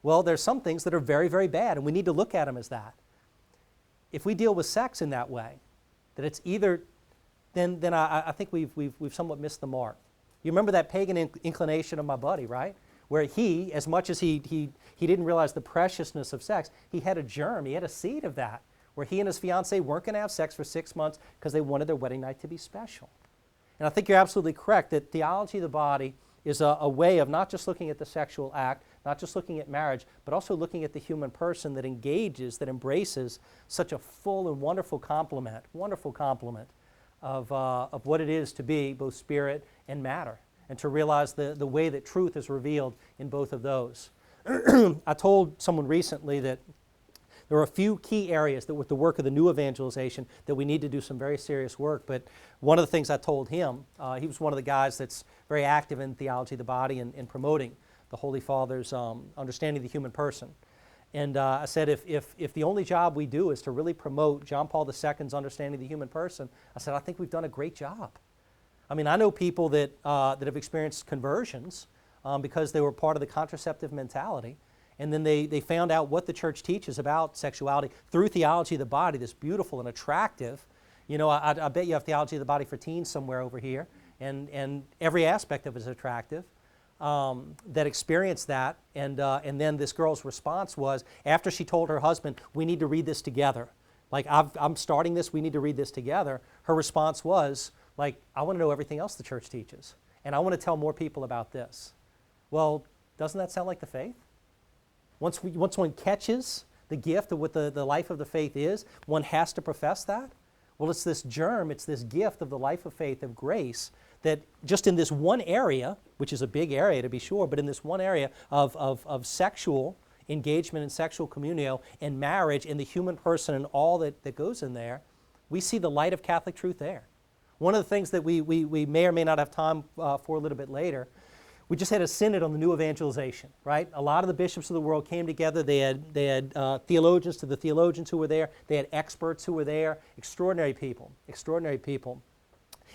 Well, there's some things that are very, very bad, and we need to look at them as that. If we deal with sex in that way, that it's either, then I think we've somewhat missed the mark. You remember that pagan inclination of my buddy, right? Where he, as much as he didn't realize the preciousness of sex, he had a germ, he had a seed of that, where he and his fiancée weren't going to have sex for 6 months because they wanted their wedding night to be special. And I think you're absolutely correct that theology of the body is a way of not just looking at the sexual act, not just looking at marriage, but also looking at the human person that engages, that embraces such a full and wonderful complement of what it is to be both spirit and matter, and to realize the way that truth is revealed in both of those. I told someone recently that there are a few key areas that with the work of the new evangelization that we need to do some very serious work, but one of the things I told him, he was one of the guys that's very active in theology of the body and promoting the Holy Father's understanding of the human person. And I said, if the only job we do is to really promote John Paul II's understanding of the human person, I said, I think we've done a great job. I mean, I know people that have experienced conversions because they were part of the contraceptive mentality, and then they found out what the church teaches about sexuality through theology of the body, this beautiful and attractive. I bet you have theology of the body for teens somewhere over here, and every aspect of it is attractive. That experienced that, and then this girl's response was, after she told her husband, we need to read this together. Like, I'm starting this, we need to read this together. Her response was, like, I want to know everything else the church teaches, and I want to tell more people about this. Well, doesn't that sound like the faith? Once one catches the gift of what the life of the faith is, one has to profess that. Well, it's this germ, it's this gift of the life of faith, of grace, that just in this one area, which is a big area to be sure, but in this one area of sexual engagement and sexual communio and marriage and the human person and all that goes in there, we see the light of Catholic truth there. One of the things that we may or may not have time for a little bit later, we just had a synod on the new evangelization, right? A lot of the bishops of the world came together. They had theologians to the theologians who were there. They had experts who were there. Extraordinary people.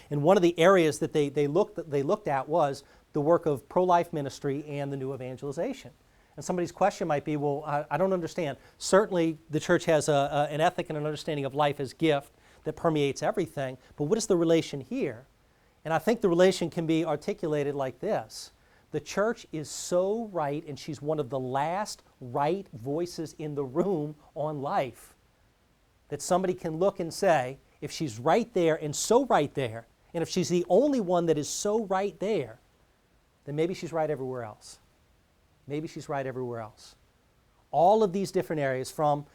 And one of the areas that they looked at was the work of pro-life ministry and the new evangelization. And somebody's question might be, well, I don't understand. Certainly the church has an ethic and an understanding of life as gift that permeates everything, but what is the relation here? And I think the relation can be articulated like this. The church is so right, and she's one of the last right voices in the room on life, that somebody can look and say, if she's right there and so right there, And if she's the only one that is so right there, then maybe she's right everywhere else. Maybe she's right everywhere else. All of these different areas, from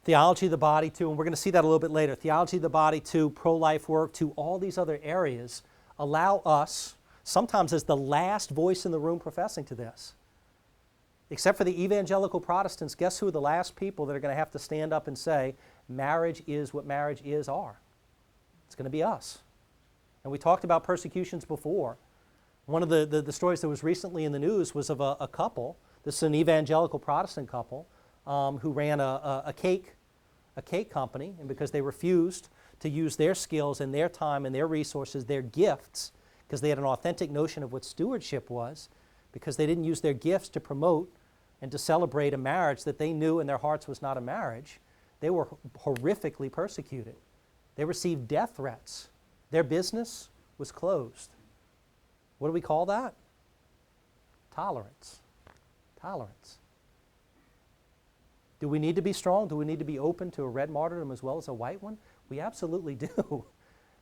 theology of the body to, and we're going to see that a little bit later, theology of the body to pro-life work to all these other areas, allow us, sometimes as the last voice in the room professing to this. Except for the evangelical Protestants, guess who are the last people that are going to have to stand up and say, marriage is what marriage is are? It's going to be us. And we talked about persecutions before. One of the stories that was recently in the news was of a couple, this is an evangelical Protestant couple, who ran a cake company, and because they refused to use their skills and their time and their resources, their gifts, because they had an authentic notion of what stewardship was, because they didn't use their gifts to promote and to celebrate a marriage that they knew in their hearts was not a marriage, they were horrifically persecuted. They received death threats. Their business was closed. What do we call that? Tolerance. Tolerance. Do we need to be strong? Do we need to be open to a red martyrdom as well as a white one? We absolutely do.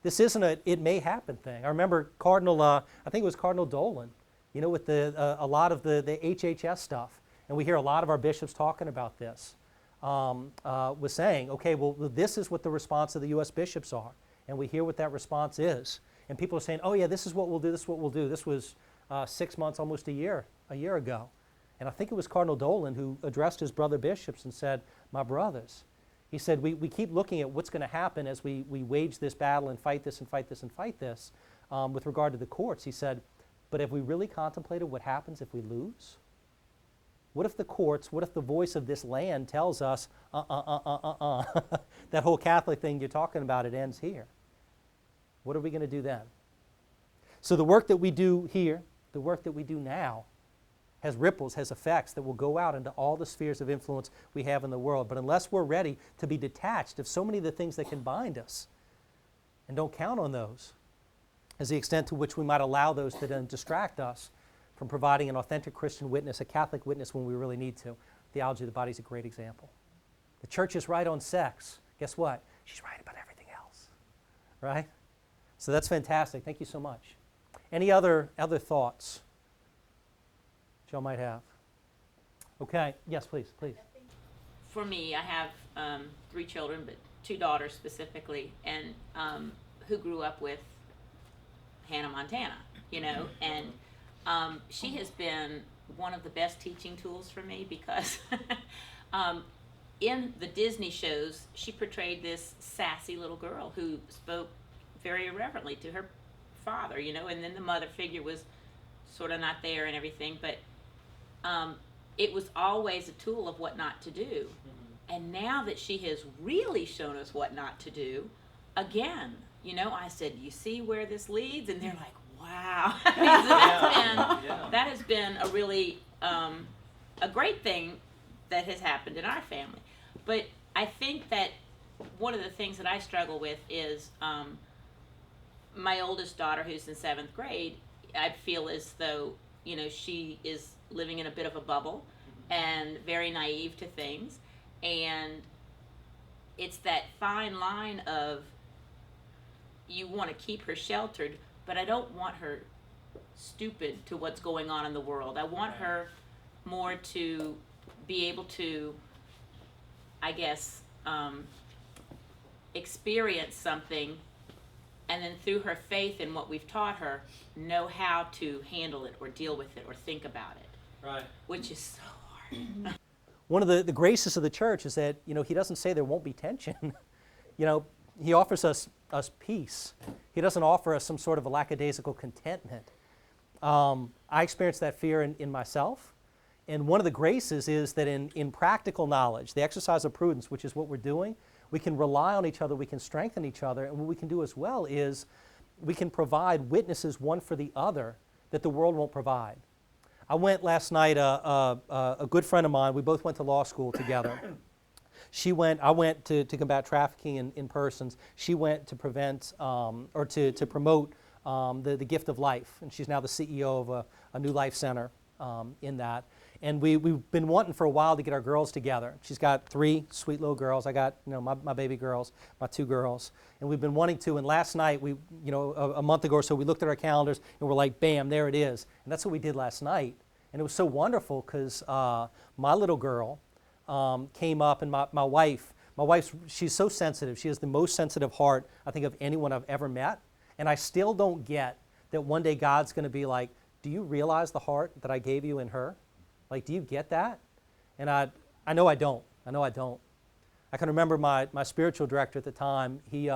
This isn't a it may happen thing. I remember Cardinal, I think it was Cardinal Dolan, with a lot of the HHS stuff, and we hear a lot of our bishops talking about this, was saying, okay, well, this is what the response of the U.S. bishops are, and we hear what that response is. And people are saying, oh yeah, this is what we'll do, this is what we'll do. This was 6 months, almost a year ago. And I think it was Cardinal Dolan who addressed his brother bishops and said, my brothers, he said, we keep looking at what's going to happen as we wage this battle and fight this and fight this and fight this with regard to the courts. He said, but have we really contemplated what happens if we lose? What if the courts, what if the voice of this land tells us, that whole Catholic thing you're talking about, it ends here? What are we going to do then? So the work that we do here, the work that we do now, has ripples, has effects that will go out into all the spheres of influence we have in the world. But unless we're ready to be detached of so many of the things that can bind us, and don't count on those, as the extent to which we might allow those to then distract us from providing an authentic Christian witness, a Catholic witness when we really need to. Theology of the body is a great example. The church is right on sex. Guess what? She's right about everything else. Right? So that's fantastic. Thank you so much. Any other thoughts y'all might have? Okay. Yes, please. For me, I have 3 children, but 2 daughters specifically, and who grew up with Hannah Montana, and she has been one of the best teaching tools for me because in the Disney shows, she portrayed this sassy little girl who spoke very irreverently to her father, and then the mother figure was sort of not there and everything, but it was always a tool of what not to do. Mm-hmm. And now that she has really shown us what not to do, again, I said, you see where this leads? And they're like, wow. So that has been a really, a great thing that has happened in our family. But I think that one of the things that I struggle with is my oldest daughter, who's in 7th grade, I feel as though, she is living in a bit of a bubble and very naive to things. And it's that fine line of you want to keep her sheltered, but I don't want her stupid to what's going on in the world. I want her more to be able to, I guess, experience something, and then through her faith in what we've taught her, know how to handle it or deal with it or think about it. Right. Which is so hard. One of the graces of the church is that, he doesn't say there won't be tension. He offers us peace. He doesn't offer us some sort of a lackadaisical contentment. I experienced that fear in myself. And one of the graces is that in practical knowledge, the exercise of prudence, which is what we're doing, we can rely on each other, we can strengthen each other, and what we can do as well is we can provide witnesses one for the other that the world won't provide. I went last night, a good friend of mine, we both went to law school together. I went to combat trafficking in persons. She went to prevent, or to promote the gift of life, and she's now the CEO of a New Life Center in that. And we've been wanting for a while to get our girls together. She's got 3 sweet little girls. I got, my baby girls, my 2 girls. And we've been wanting to. And last night, a month ago or so, we looked at our calendars and we're like, bam, there it is. And that's what we did last night. And it was so wonderful because my little girl came up, and my wife, she's so sensitive. She has the most sensitive heart, I think, of anyone I've ever met. And I still don't get that one day God's going to be like, do you realize the heart that I gave you in her? Like, do you get that? And I know I don't. I can remember my spiritual director at the time, he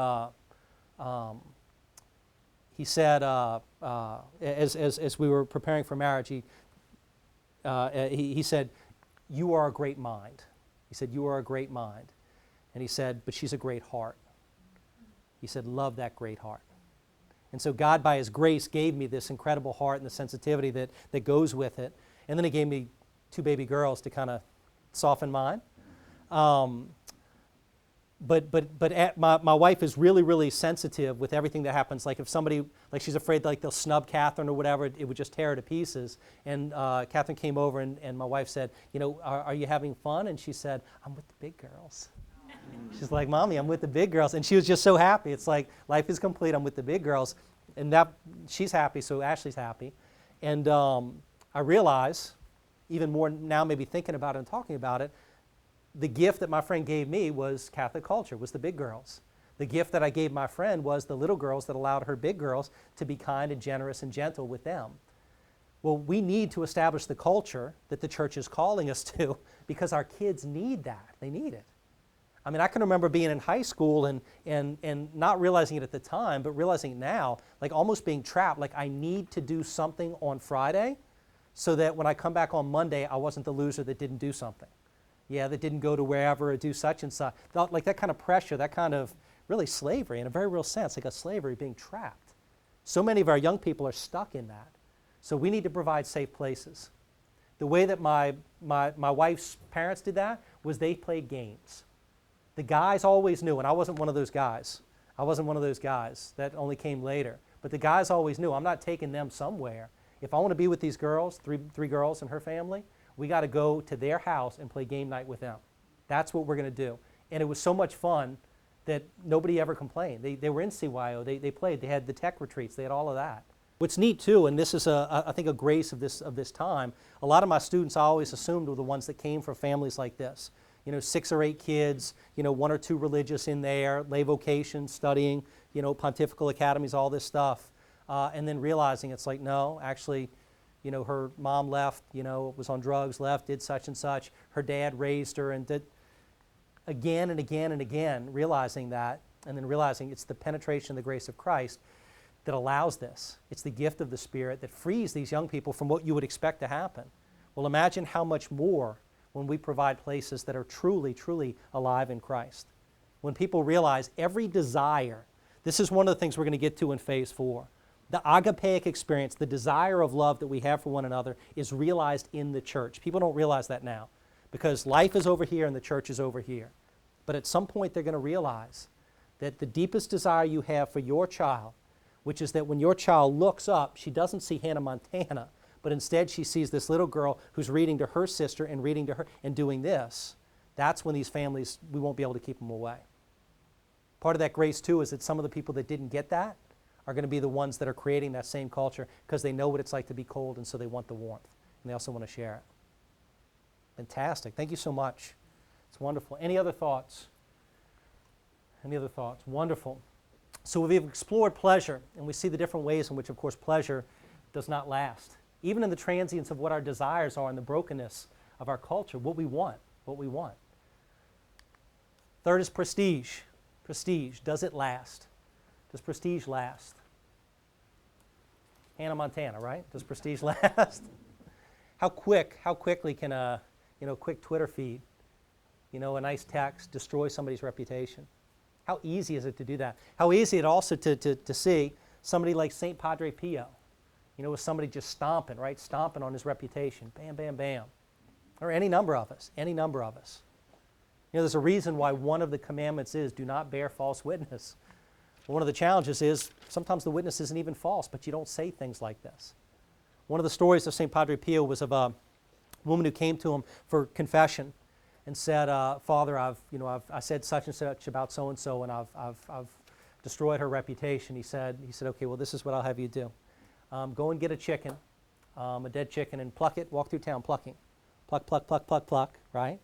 said, as we were preparing for marriage, he said, you are a great mind. He said, you are a great mind. And he said, but she's a great heart. He said, love that great heart. And so God, by His grace, gave me this incredible heart and the sensitivity that goes with it. And then He gave me 2 baby girls to kind of soften mine. But my wife is really, really sensitive with everything that happens. Like if somebody, like she's afraid like they'll snub Catherine or whatever, it would just tear her to pieces. And Catherine came over and my wife said, are you having fun? And she said, I'm with the big girls. She's like, Mommy, I'm with the big girls. And she was just so happy. It's like, life is complete, I'm with the big girls. And that she's happy, so Ashley's happy. And I realize, even more now maybe thinking about it and talking about it, the gift that my friend gave me was Catholic culture, was the big girls. The gift that I gave my friend was the little girls that allowed her big girls to be kind and generous and gentle with them. Well, we need to establish the culture that the church is calling us to because our kids need that. They need it. I mean, I can remember being in high school and not realizing it at the time, but realizing it now, like almost being trapped, like I need to do something on Friday so that when I come back on Monday, I wasn't the loser that didn't do something. Yeah, that didn't go to wherever or do such and such. Like that kind of pressure, that kind of really slavery in a very real sense, like a slavery being trapped. So many of our young people are stuck in that. So we need to provide safe places. The way that my wife's parents did that was they played games. The guys always knew, and I wasn't one of those guys. I wasn't one of those guys. That only came later. But the guys always knew, I'm not taking them somewhere. If I want to be with these girls, three girls and her family, we got to go to their house and play game night with them. That's what we're going to do. And it was so much fun that nobody ever complained. They were in CYO. They played. They had the tech retreats. They had all of that. What's neat too, and this is I think a grace of this time, a lot of my students I always assumed were the ones that came from families like this. 6 or 8 kids, 1 or 2 religious in there, lay vocation, studying, pontifical academies, all this stuff. And then realizing it's like, no, actually, her mom left, was on drugs, left, did such and such. Her dad raised her and did again and again and again, realizing that, and then realizing it's the penetration of the grace of Christ that allows this. It's the gift of the Spirit that frees these young people from what you would expect to happen. Well, imagine how much more when we provide places that are truly, truly alive in Christ. When people realize every desire, this is one of the things we're going to get to in phase 4. The agapeic experience, the desire of love that we have for one another is realized in the church. People don't realize that now because life is over here and the church is over here. But at some point they're going to realize that the deepest desire you have for your child, which is that when your child looks up, she doesn't see Hannah Montana, but instead she sees this little girl who's reading to her sister and reading to her and doing this. That's when these families, we won't be able to keep them away. Part of that grace too is that some of the people that didn't get that are going to be the ones that are creating that same culture because they know what it's like to be cold and so they want the warmth and they also want to share it. Fantastic. Thank you so much. It's wonderful. Any other thoughts? Any other thoughts? Wonderful. So we've explored pleasure and we see the different ways in which, of course, pleasure does not last. Even in the transience of what our desires are and the brokenness of our culture, what we want. Third is prestige. Prestige, does it last? Does prestige last? Hannah Montana, right? Does prestige last? How quickly can a quick Twitter feed, a nice text destroy somebody's reputation? How easy is it to do that? How easy it also to see somebody like St. Padre Pio, with somebody just stomping on his reputation, bam, bam, bam. Or any number of us. There's a reason why one of the commandments is do not bear false witness. One of the challenges is sometimes the witness isn't even false, but you don't say things like this. One of the stories of St. Padre Pio was of woman who came to him for confession and said, Father, I said such and such about so and so, and I've destroyed her reputation. He said, okay, well, this is what I'll have you do. Go and get a chicken, a dead chicken, and pluck it. Walk through town plucking, pluck, right?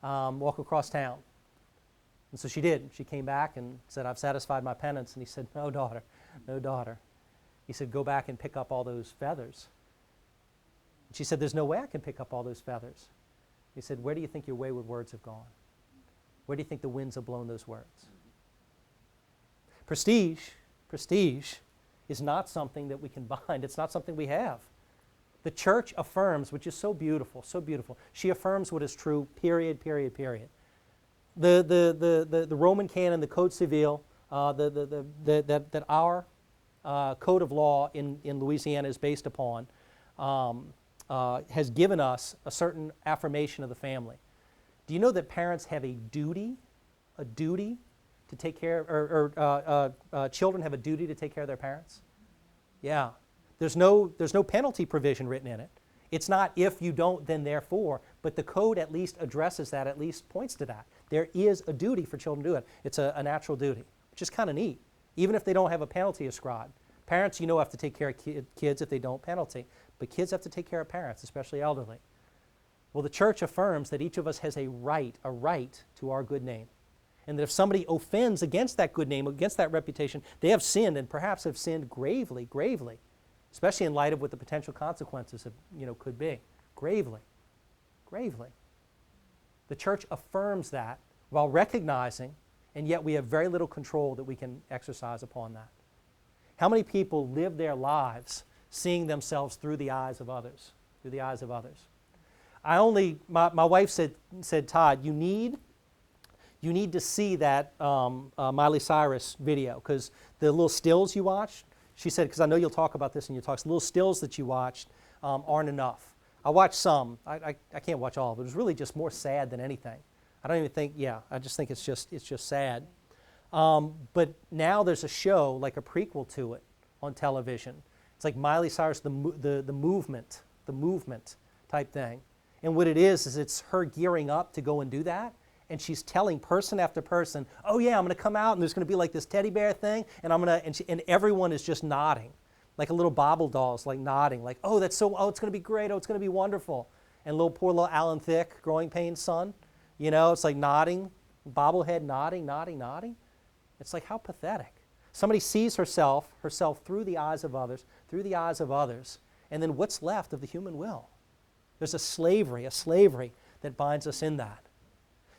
Walk across town. And so she did. She came back and said, I've satisfied my penance. And he said, no, daughter, no, daughter. He said, go back and pick up all those feathers. And she said, there's no way I can pick up all those feathers. He said, where do you think your wayward words have gone? Where do you think the winds have blown those words? Prestige is not something that we can bind. It's not something we have. The church affirms, which is so beautiful, so beautiful. She affirms what is true, period. The Roman canon, the Code Civil, that our code of law in Louisiana is based upon, has given us a certain affirmation of the family. Do you know that parents have a duty to take care of, or children have a duty to take care of their parents? Yeah. There's no penalty provision written in it. It's not if you don't, then therefore, but the code at least addresses that, at least points to that. There is a duty for children to do it. It's a natural duty, which is kind of neat, even if they don't have a penalty ascribed. Parents, have to take care of kids if they don't penalty, but kids have to take care of parents, especially elderly. Well, the church affirms that each of us has a right to our good name, and that if somebody offends against that good name, against that reputation, they have sinned, and perhaps have sinned gravely, especially in light of what the potential consequences of, could be. Gravely. The church affirms that while recognizing, and yet we have very little control that we can exercise upon that. How many people live their lives seeing themselves through the eyes of others? My wife said, Todd, you need to see that Miley Cyrus video, because the little stills you watched, she said, because I know you'll talk about this in your talks, the little stills that you watched aren't enough. I watched some. I can't watch all of it. It was really just more sad than anything. I just think it's just sad. But now there's a show, like a prequel to it on television. It's like Miley Cyrus, the movement type thing. And what it is it's her gearing up to go and do that. And she's telling person after person, oh yeah, I'm going to come out and there's going to be like this teddy bear thing, and and everyone is just nodding, like a little bobble dolls, like nodding, like, oh, it's going to be great, oh, it's going to be wonderful. And poor little Alan Thicke, growing pains son, it's like nodding, bobblehead nodding. It's like, how pathetic. Somebody sees herself through the eyes of others, and then what's left of the human will? There's a slavery that binds us in that.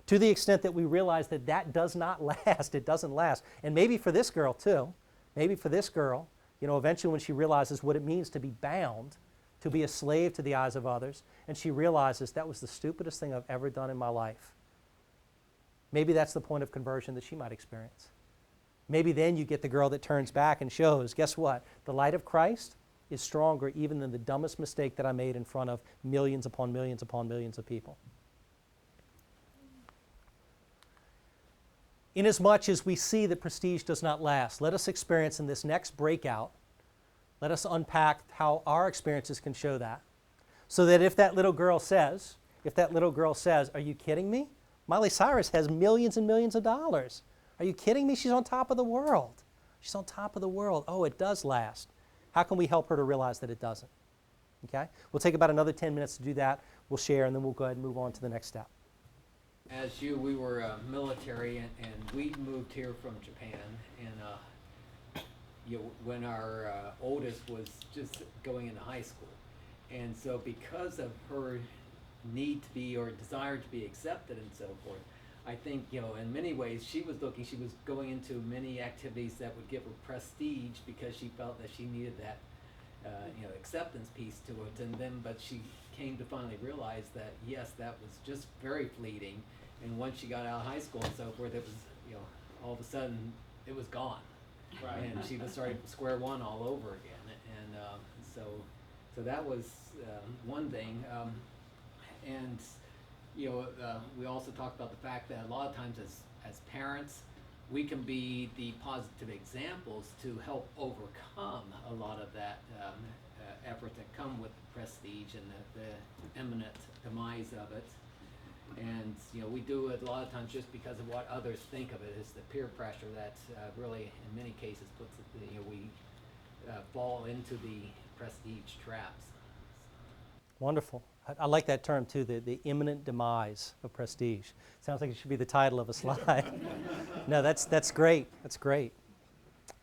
To the extent that we realize that does not last, it doesn't last. And maybe for this girl too, eventually when she realizes what it means to be bound, to be a slave to the eyes of others, and she realizes that was the stupidest thing I've ever done in my life. Maybe that's the point of conversion that she might experience. Maybe then you get the girl that turns back and shows, guess what? The light of Christ is stronger even than the dumbest mistake that I made in front of millions upon millions upon millions of people. Inasmuch as we see that prestige does not last, let us experience in this next breakout, let us unpack how our experiences can show that. So that if that little girl says, are you kidding me? Miley Cyrus has millions and millions of dollars. Are you kidding me? She's on top of the world. Oh, it does last. How can we help her to realize that it doesn't? Okay? We'll take about another 10 minutes to do that. We'll share, and then we'll go ahead and move on to the next step. As we were military, and we moved here from Japan, and when our oldest was just going into high school. And so because of her need to be, or desire to be accepted and so forth, I think, in many ways she was going into many activities that would give her prestige, because she felt that she needed that, acceptance piece to it. But she came to finally realize that, yes, that was just very fleeting. And once she got out of high school and so forth, it was, all of a sudden it was gone. Right. And she was starting square one all over again. And so that was one thing. We also talked about the fact that a lot of times as parents, we can be the positive examples to help overcome a lot of that efforts that come with prestige and the imminent demise of it. And we do it a lot of times just because of what others think of it. It's the peer pressure that really, in many cases, puts it, we fall into the prestige traps. Wonderful. I like that term too, the imminent demise of prestige. Sounds like it should be the title of a slide. No, that's great. That's great.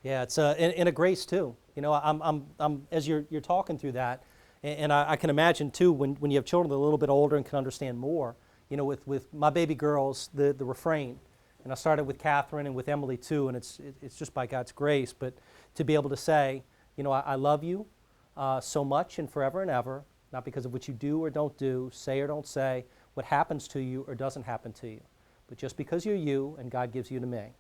Yeah, it's and a grace too. I'm as you're talking through that, and I can imagine too when you have children that are a little bit older and can understand more. With my baby girls, the refrain, and I started with Catherine and with Emily too, and it's just by God's grace, but to be able to say, I love you so much and forever and ever, not because of what you do or don't do, say or don't say, what happens to you or doesn't happen to you, but just because you're you and God gives you to me.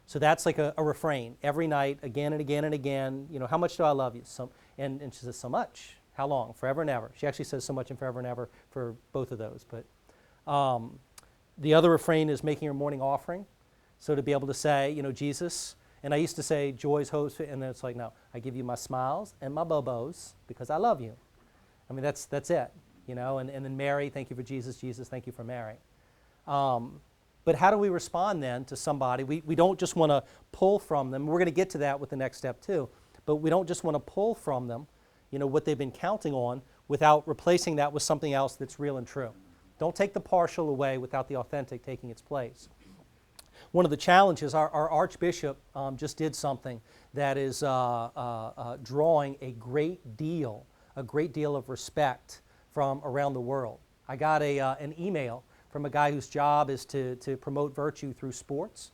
So that's like a refrain every night, again and again and again. How much do I love you? And she says, so much. How long? Forever and ever. She actually says so much and forever and ever for both of those. But the other refrain is making her morning offering. So to be able to say, Jesus, and I used to say joys, hopes, and then it's like, no, I give you my smiles and my bobos because I love you. I mean, that's it, and then Mary, thank you for Jesus, Jesus, thank you for Mary. But how do we respond then to somebody? We don't just want to pull from them. We're going to get to that with the next step too. But we don't just want to pull from them, what they've been counting on without replacing that with something else that's real and true. Don't take the partial away without the authentic taking its place. One of the challenges, our Archbishop just did something that is drawing a great deal of respect from around the world. I got an email from a guy whose job is to promote virtue through sports.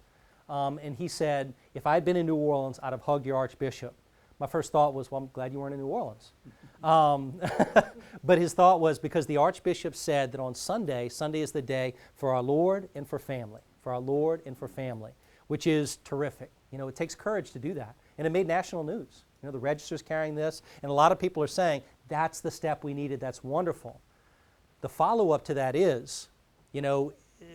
And he said, if I'd been in New Orleans, I'd have hugged your Archbishop. My first thought was, well, I'm glad you weren't in New Orleans. But his thought was because the Archbishop said that on Sunday is the day for our Lord and for family, which is terrific. It takes courage to do that. And it made national news. The Register's carrying this, and a lot of people are saying, that's the step we needed, that's wonderful. The follow-up to that is,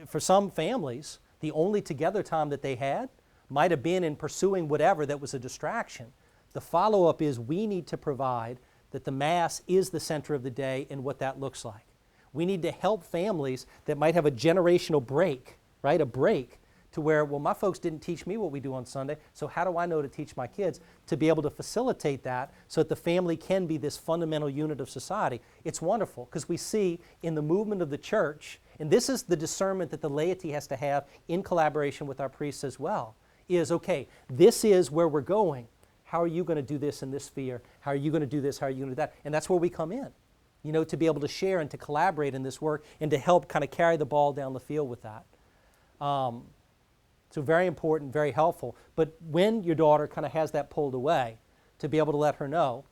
for some families, the only together time that they had might have been in pursuing whatever that was a distraction. The follow-up is we need to provide that the Mass is the center of the day and what that looks like. We need to help families that might have a generational break, right? A break to where, well, my folks didn't teach me what we do on Sunday, so how do I know to teach my kids? To be able to facilitate that so that the family can be this fundamental unit of society. It's wonderful because we see in the movement of the church, and this is the discernment that the laity has to have in collaboration with our priests as well, is, okay, this is where we're going. How are you going to do this in this sphere? How are you going to do this? How are you going to do that? And that's where we come in, to be able to share and to collaborate in this work and to help kind of carry the ball down the field with that. So very important, very helpful. But when your daughter kind of has that pulled away, to be able to let her know,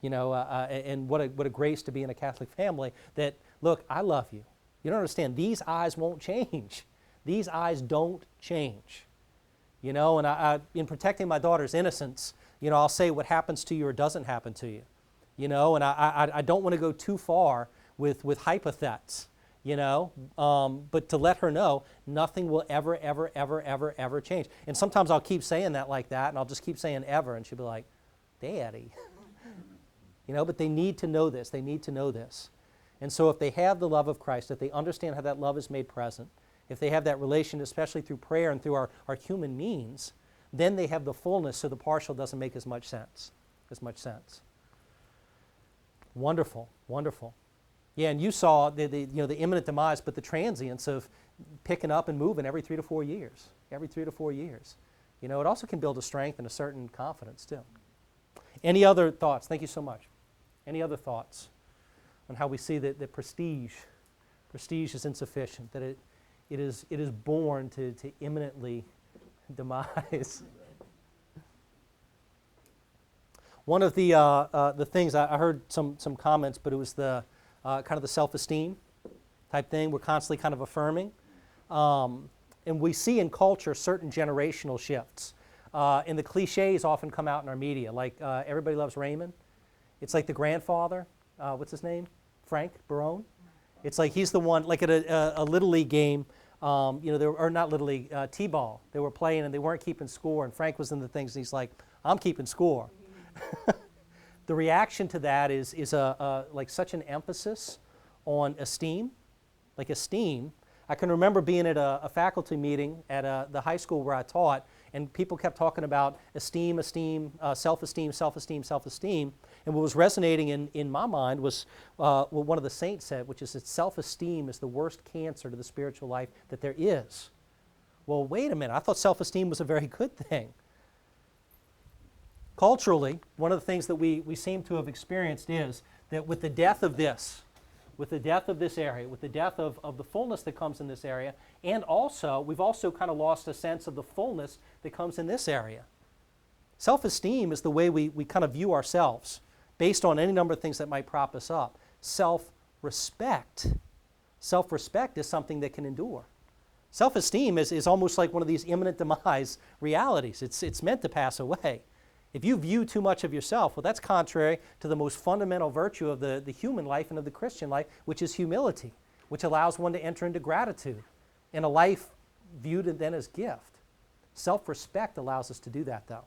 and what a grace to be in a Catholic family, that, look, I love you. You don't understand. These eyes won't change. These eyes don't change. And I in protecting my daughter's innocence, I'll say what happens to you or doesn't happen to you. And I don't want to go too far with hypothets. But to let her know nothing will ever change. And sometimes I'll keep saying that like that, and I'll just keep saying ever, and she'll be like, Daddy. But they need to know this. They need to know this. And so if they have the love of Christ, if they understand how that love is made present, if they have that relation, especially through prayer and through our human means, then they have the fullness so the partial doesn't make as much sense. Wonderful, wonderful. Yeah, and you saw the imminent demise, but the transience of picking up and moving every 3 to 4 years. It also can build a strength and a certain confidence too. Any other thoughts? Thank you so much. Any other thoughts on how we see that prestige is insufficient, that it is born to imminently demise? One of the things I heard some comments, but it was the kind of the self-esteem type thing. We're constantly kind of affirming. And we see in culture certain generational shifts. And the cliches often come out in our media, like Everybody Loves Raymond. It's like the grandfather, what's his name? Frank Barone. It's like he's the one, like at a Little League game, or not Little League, T-ball. They were playing and they weren't keeping score, and Frank was in the things, and he's like, I'm keeping score. the reaction to that is like such an emphasis on esteem, like esteem. I can remember being at a faculty meeting at the high school where I taught, and people kept talking about esteem, self-esteem, self-esteem, self-esteem. And what was resonating in my mind was what one of the saints said, which is that self-esteem is the worst cancer to the spiritual life that there is. Well, wait a minute. I thought self-esteem was a very good thing. Culturally, one of the things that we seem to have experienced is that with the death of this, with the death of this area, with the death of the fullness that comes in this area, and also, we've also kind of lost a sense of the fullness that comes in this area. Self-esteem is the way we kind of view ourselves, based on any number of things that might prop us up. Self-respect is something that can endure. Self-esteem is almost like one of these imminent demise realities. It's meant to pass away. If you view too much of yourself, well, that's contrary to the most fundamental virtue of the human life and of the Christian life, which is humility, which allows one to enter into gratitude in a life viewed then as gift. Self-respect allows us to do that, though.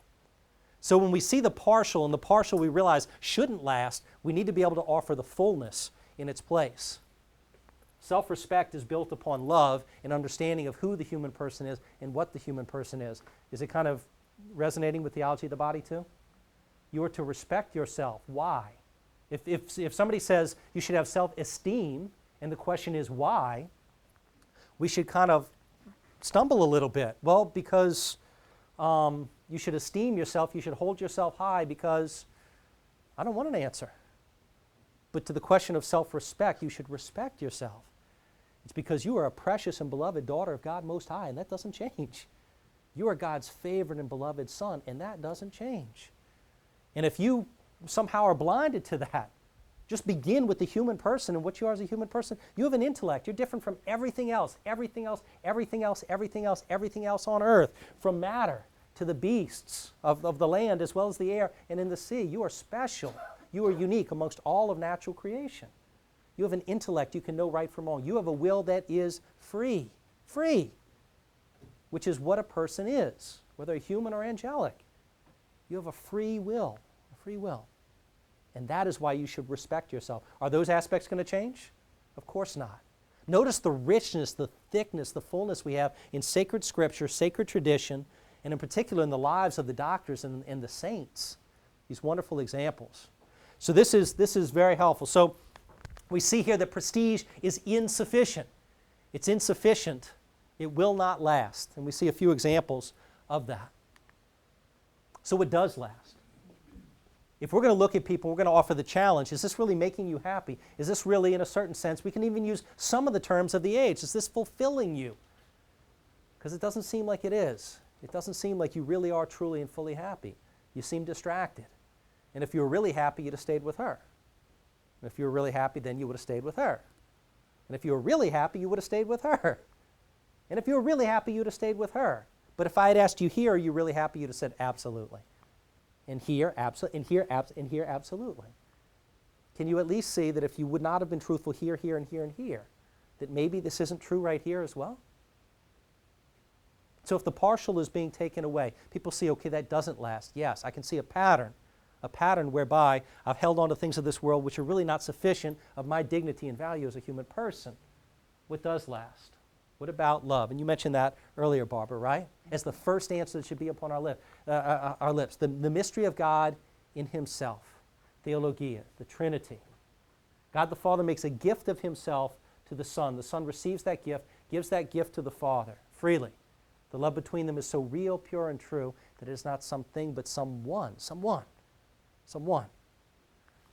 So when we see the partial, and the partial we realize shouldn't last, we need to be able to offer the fullness in its place. Self-respect is built upon love and understanding of who the human person is and what the human person is. Is it kind of resonating with theology of the body too? You are to respect yourself. Why? If somebody says you should have self-esteem, and the question is why, we should kind of stumble a little bit. Well, because you should esteem yourself, you should hold yourself high, because I don't want an answer. But to the question of self-respect, you should respect yourself. It's because you are a precious and beloved daughter of God Most High, and that doesn't change. You are God's favored and beloved son, and that doesn't change. And if you somehow are blinded to that, just begin with the human person and what you are as a human person. You have an intellect. You're different from everything else on earth, from matter to the beasts of the land as well as the air and in the sea. You are special. You are unique amongst all of natural creation. You have an intellect. You can know right from wrong. You have a will that is free, which is what a person is, whether human or angelic. You have a free will. And that is why you should respect yourself. Are those aspects going to change? Of course not. Notice the richness, the thickness, the fullness we have in sacred scripture, sacred tradition, and in particular in the lives of the doctors and the saints. These wonderful examples. So this is very helpful. So we see here that prestige is insufficient. It's insufficient. It will not last. And we see a few examples of that. So it does last. If we're going to look at people, we're going to offer the challenge, is this really making you happy? Is this really, in a certain sense, we can even use some of the terms of the age, is this fulfilling you? Because it doesn't seem like it is. It doesn't seem like you really are truly and fully happy. You seem distracted. And if you were really happy, you'd have stayed with her. And if you were really happy, then you would have stayed with her. And if you were really happy, you would have stayed with her. And if you were really happy, you'd have stayed with her. But if I had asked you here, are you really happy, you'd have said absolutely. And here, absolutely. Can you at least see that if you would not have been truthful here, here, and here, and here, that maybe this isn't true right here as well? So if the partial is being taken away, people see, okay, that doesn't last. Yes, I can see a pattern whereby I've held on to things of this world which are really not sufficient of my dignity and value as a human person. What does last? What about love? And you mentioned that earlier, Barbara, right? As the first answer that should be upon our lips. The mystery of God in himself. Theologia, the Trinity. God the Father makes a gift of himself to the Son. The Son receives that gift, gives that gift to the Father freely. The love between them is so real, pure, and true that it is not something but someone.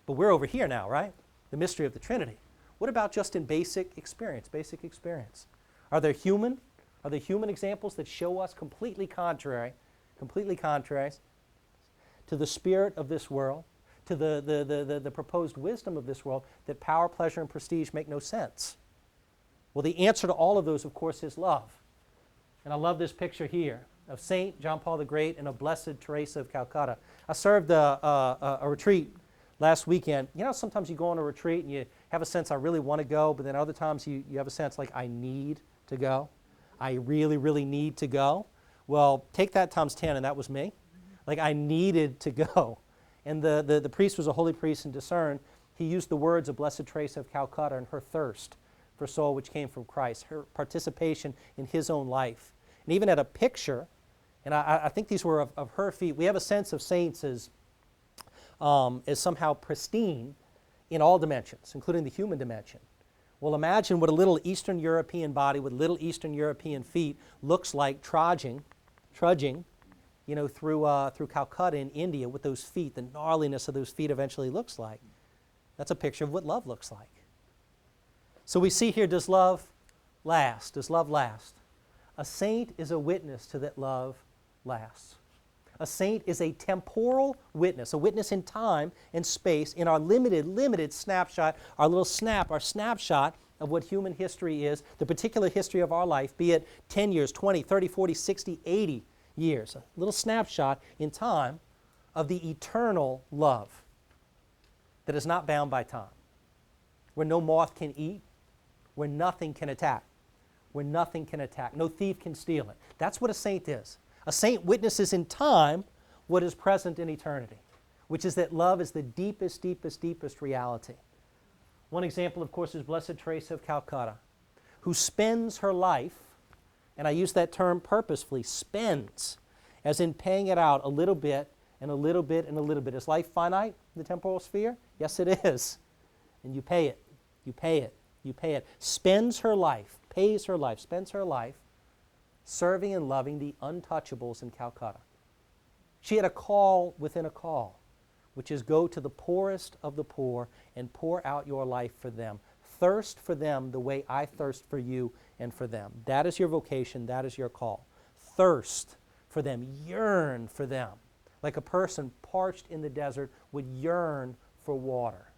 But we're over here now, right? The mystery of the Trinity. What about just in basic experience? Are there human examples that show us completely contrary to the spirit of this world, to the proposed wisdom of this world, that power, pleasure, and prestige make no sense? Well, the answer to all of those, of course, is love. And I love this picture here of St. John Paul the Great and of Blessed Teresa of Calcutta. I served a retreat last weekend. You know, sometimes you go on a retreat and you have a sense, I really want to go, but then other times you have a sense like, I need to go. I really, really need to go. Well, take that times 10, and that was me. Like, I needed to go. and the priest was a holy priest and discerned, he used the words of Blessed Teresa of Calcutta and her thirst for soul which came from Christ, her participation in his own life. And even at a picture, and I think these were of her feet, we have a sense of saints as somehow pristine in all dimensions, including the human dimension. Well, imagine what a little Eastern European body with little Eastern European feet looks like trudging, through Calcutta in India with those feet, the gnarliness of those feet eventually looks like. That's a picture of what love looks like. So we see here, does love last? Does love last? A saint is a witness to that love lasts. A saint is a temporal witness, a witness in time and space, in our limited snapshot, our snapshot of what human history is, the particular history of our life, be it 10 years, 20, 30, 40, 60, 80 years. A little snapshot in time of the eternal love that is not bound by time, where no moth can eat, where nothing can attack, no thief can steal it. That's what a saint is. A saint witnesses in time what is present in eternity, which is that love is the deepest reality. One example, of course, is Blessed Teresa of Calcutta, who spends her life, and I use that term purposefully, spends, as in paying it out a little bit and a little bit and a little bit. Is life finite in the temporal sphere? Yes, it is. And you pay it. Spends her life, spends her life serving and loving the untouchables in Calcutta. She had a call within a call, which is go to the poorest of the poor and pour out your life for them. Thirst for them the way I thirst for you and for them. That is your vocation, that is your call. Thirst for them, yearn for them, like a person parched in the desert would yearn for water.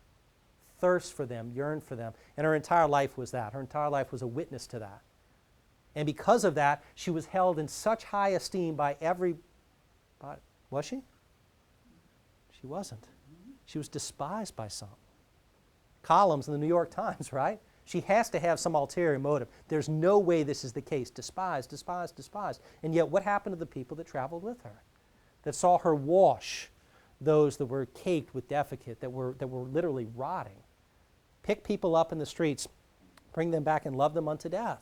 Thirst for them, yearn for them. And her entire life was that. Her entire life was a witness to that. And because of that, she was held in such high esteem by everybody. Was she? She wasn't. She was despised by some. Columns in the New York Times, right? She has to have some ulterior motive. There's no way this is the case. Despised. And yet what happened to the people that traveled with her? That saw her wash those that were caked with defecate, that were literally rotting. Pick people up in the streets, bring them back and love them unto death.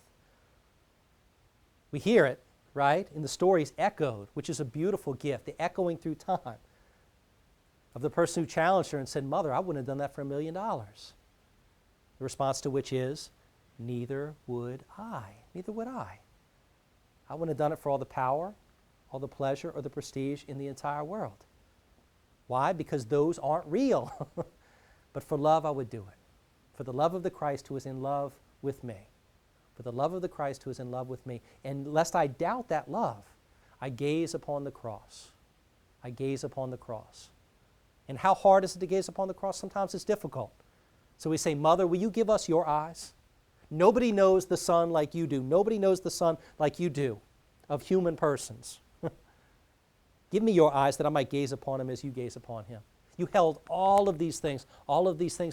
We hear it, right, in the stories echoed, which is a beautiful gift, the echoing through time of the person who challenged her and said, Mother, I wouldn't have done that for $1 million. The response to which is, neither would I. Neither would I. I wouldn't have done it for all the power, all the pleasure, or the prestige in the entire world. Why? Because those aren't real. But for love, I would do it. For the love of the Christ who is in love with me. For the love of the Christ who is in love with me. And lest I doubt that love, I gaze upon the cross. I gaze upon the cross. And how hard is it to gaze upon the cross? Sometimes it's difficult. So we say, Mother, will you give us your eyes? Nobody knows the Son like you do. Nobody knows the Son like you do of human persons. Give me your eyes that I might gaze upon him as you gaze upon him. You held all of these things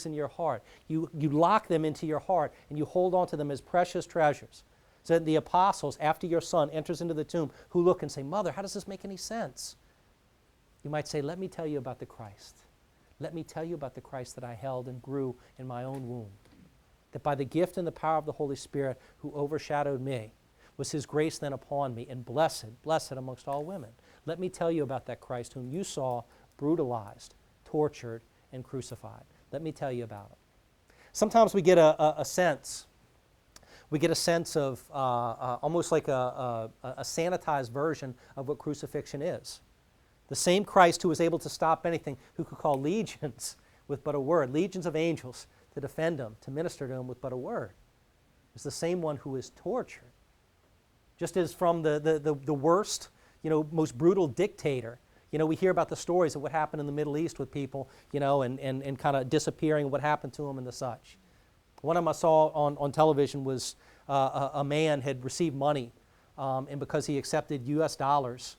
in your heart. You lock them into your heart and you hold on to them as precious treasures. So that the apostles, after your son enters into the tomb, who look and say, Mother, how does this make any sense? You might say, let me tell you about the Christ. Let me tell you about the Christ that I held and grew in my own womb. That by the gift and the power of the Holy Spirit who overshadowed me, was his grace then upon me, and blessed amongst all women. Let me tell you about that Christ whom you saw brutalized, tortured, and crucified. Let me tell you about it. Sometimes we get a sense of almost like a sanitized version of what crucifixion is. The same Christ who was able to stop anything, who could call legions with but a word, legions of angels to defend him, to minister to him with but a word, is the same one who is tortured. Just as from the worst, most brutal dictator, we hear about the stories of what happened in the Middle East with people, and kind of disappearing, what happened to them and the such. One of them I saw on television was a man had received money, and because he accepted U.S. dollars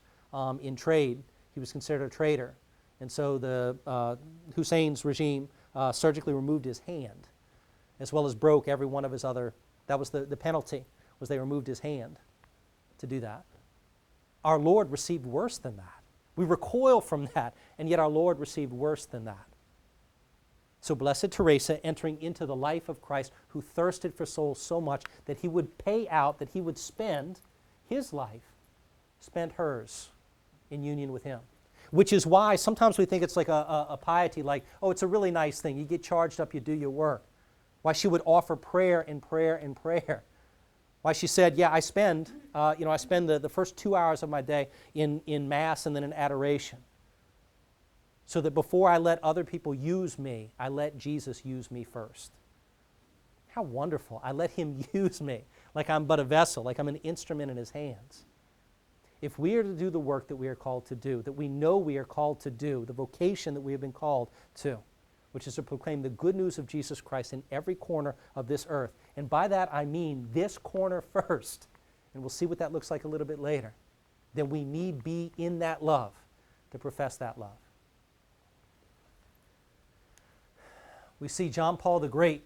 in trade, he was considered a traitor. And so the Hussein's regime surgically removed his hand, as well as broke every one of his other, that was the penalty, was they removed his hand to do that. Our Lord received worse than that. We recoil from that, and yet our Lord received worse than that. So Blessed Teresa, entering into the life of Christ, who thirsted for souls so much that he would pay out, that he would spend his life, spent hers in union with him. Which is why sometimes we think it's like a piety, like, oh, it's a really nice thing. You get charged up, you do your work. Why she would offer prayer and prayer and prayer. Why she said, yeah, I spend the first 2 hours of my day in Mass and then in adoration. So that before I let other people use me, I let Jesus use me first. How wonderful. I let him use me like I'm but a vessel, like I'm an instrument in his hands. If we are to do the work that we are called to do, that we know we are called to do, the vocation that we have been called to, which is to proclaim the good news of Jesus Christ in every corner of this earth. And by that I mean this corner first, and we'll see what that looks like a little bit later. Then we need be in that love to profess that love. We see John Paul the Great,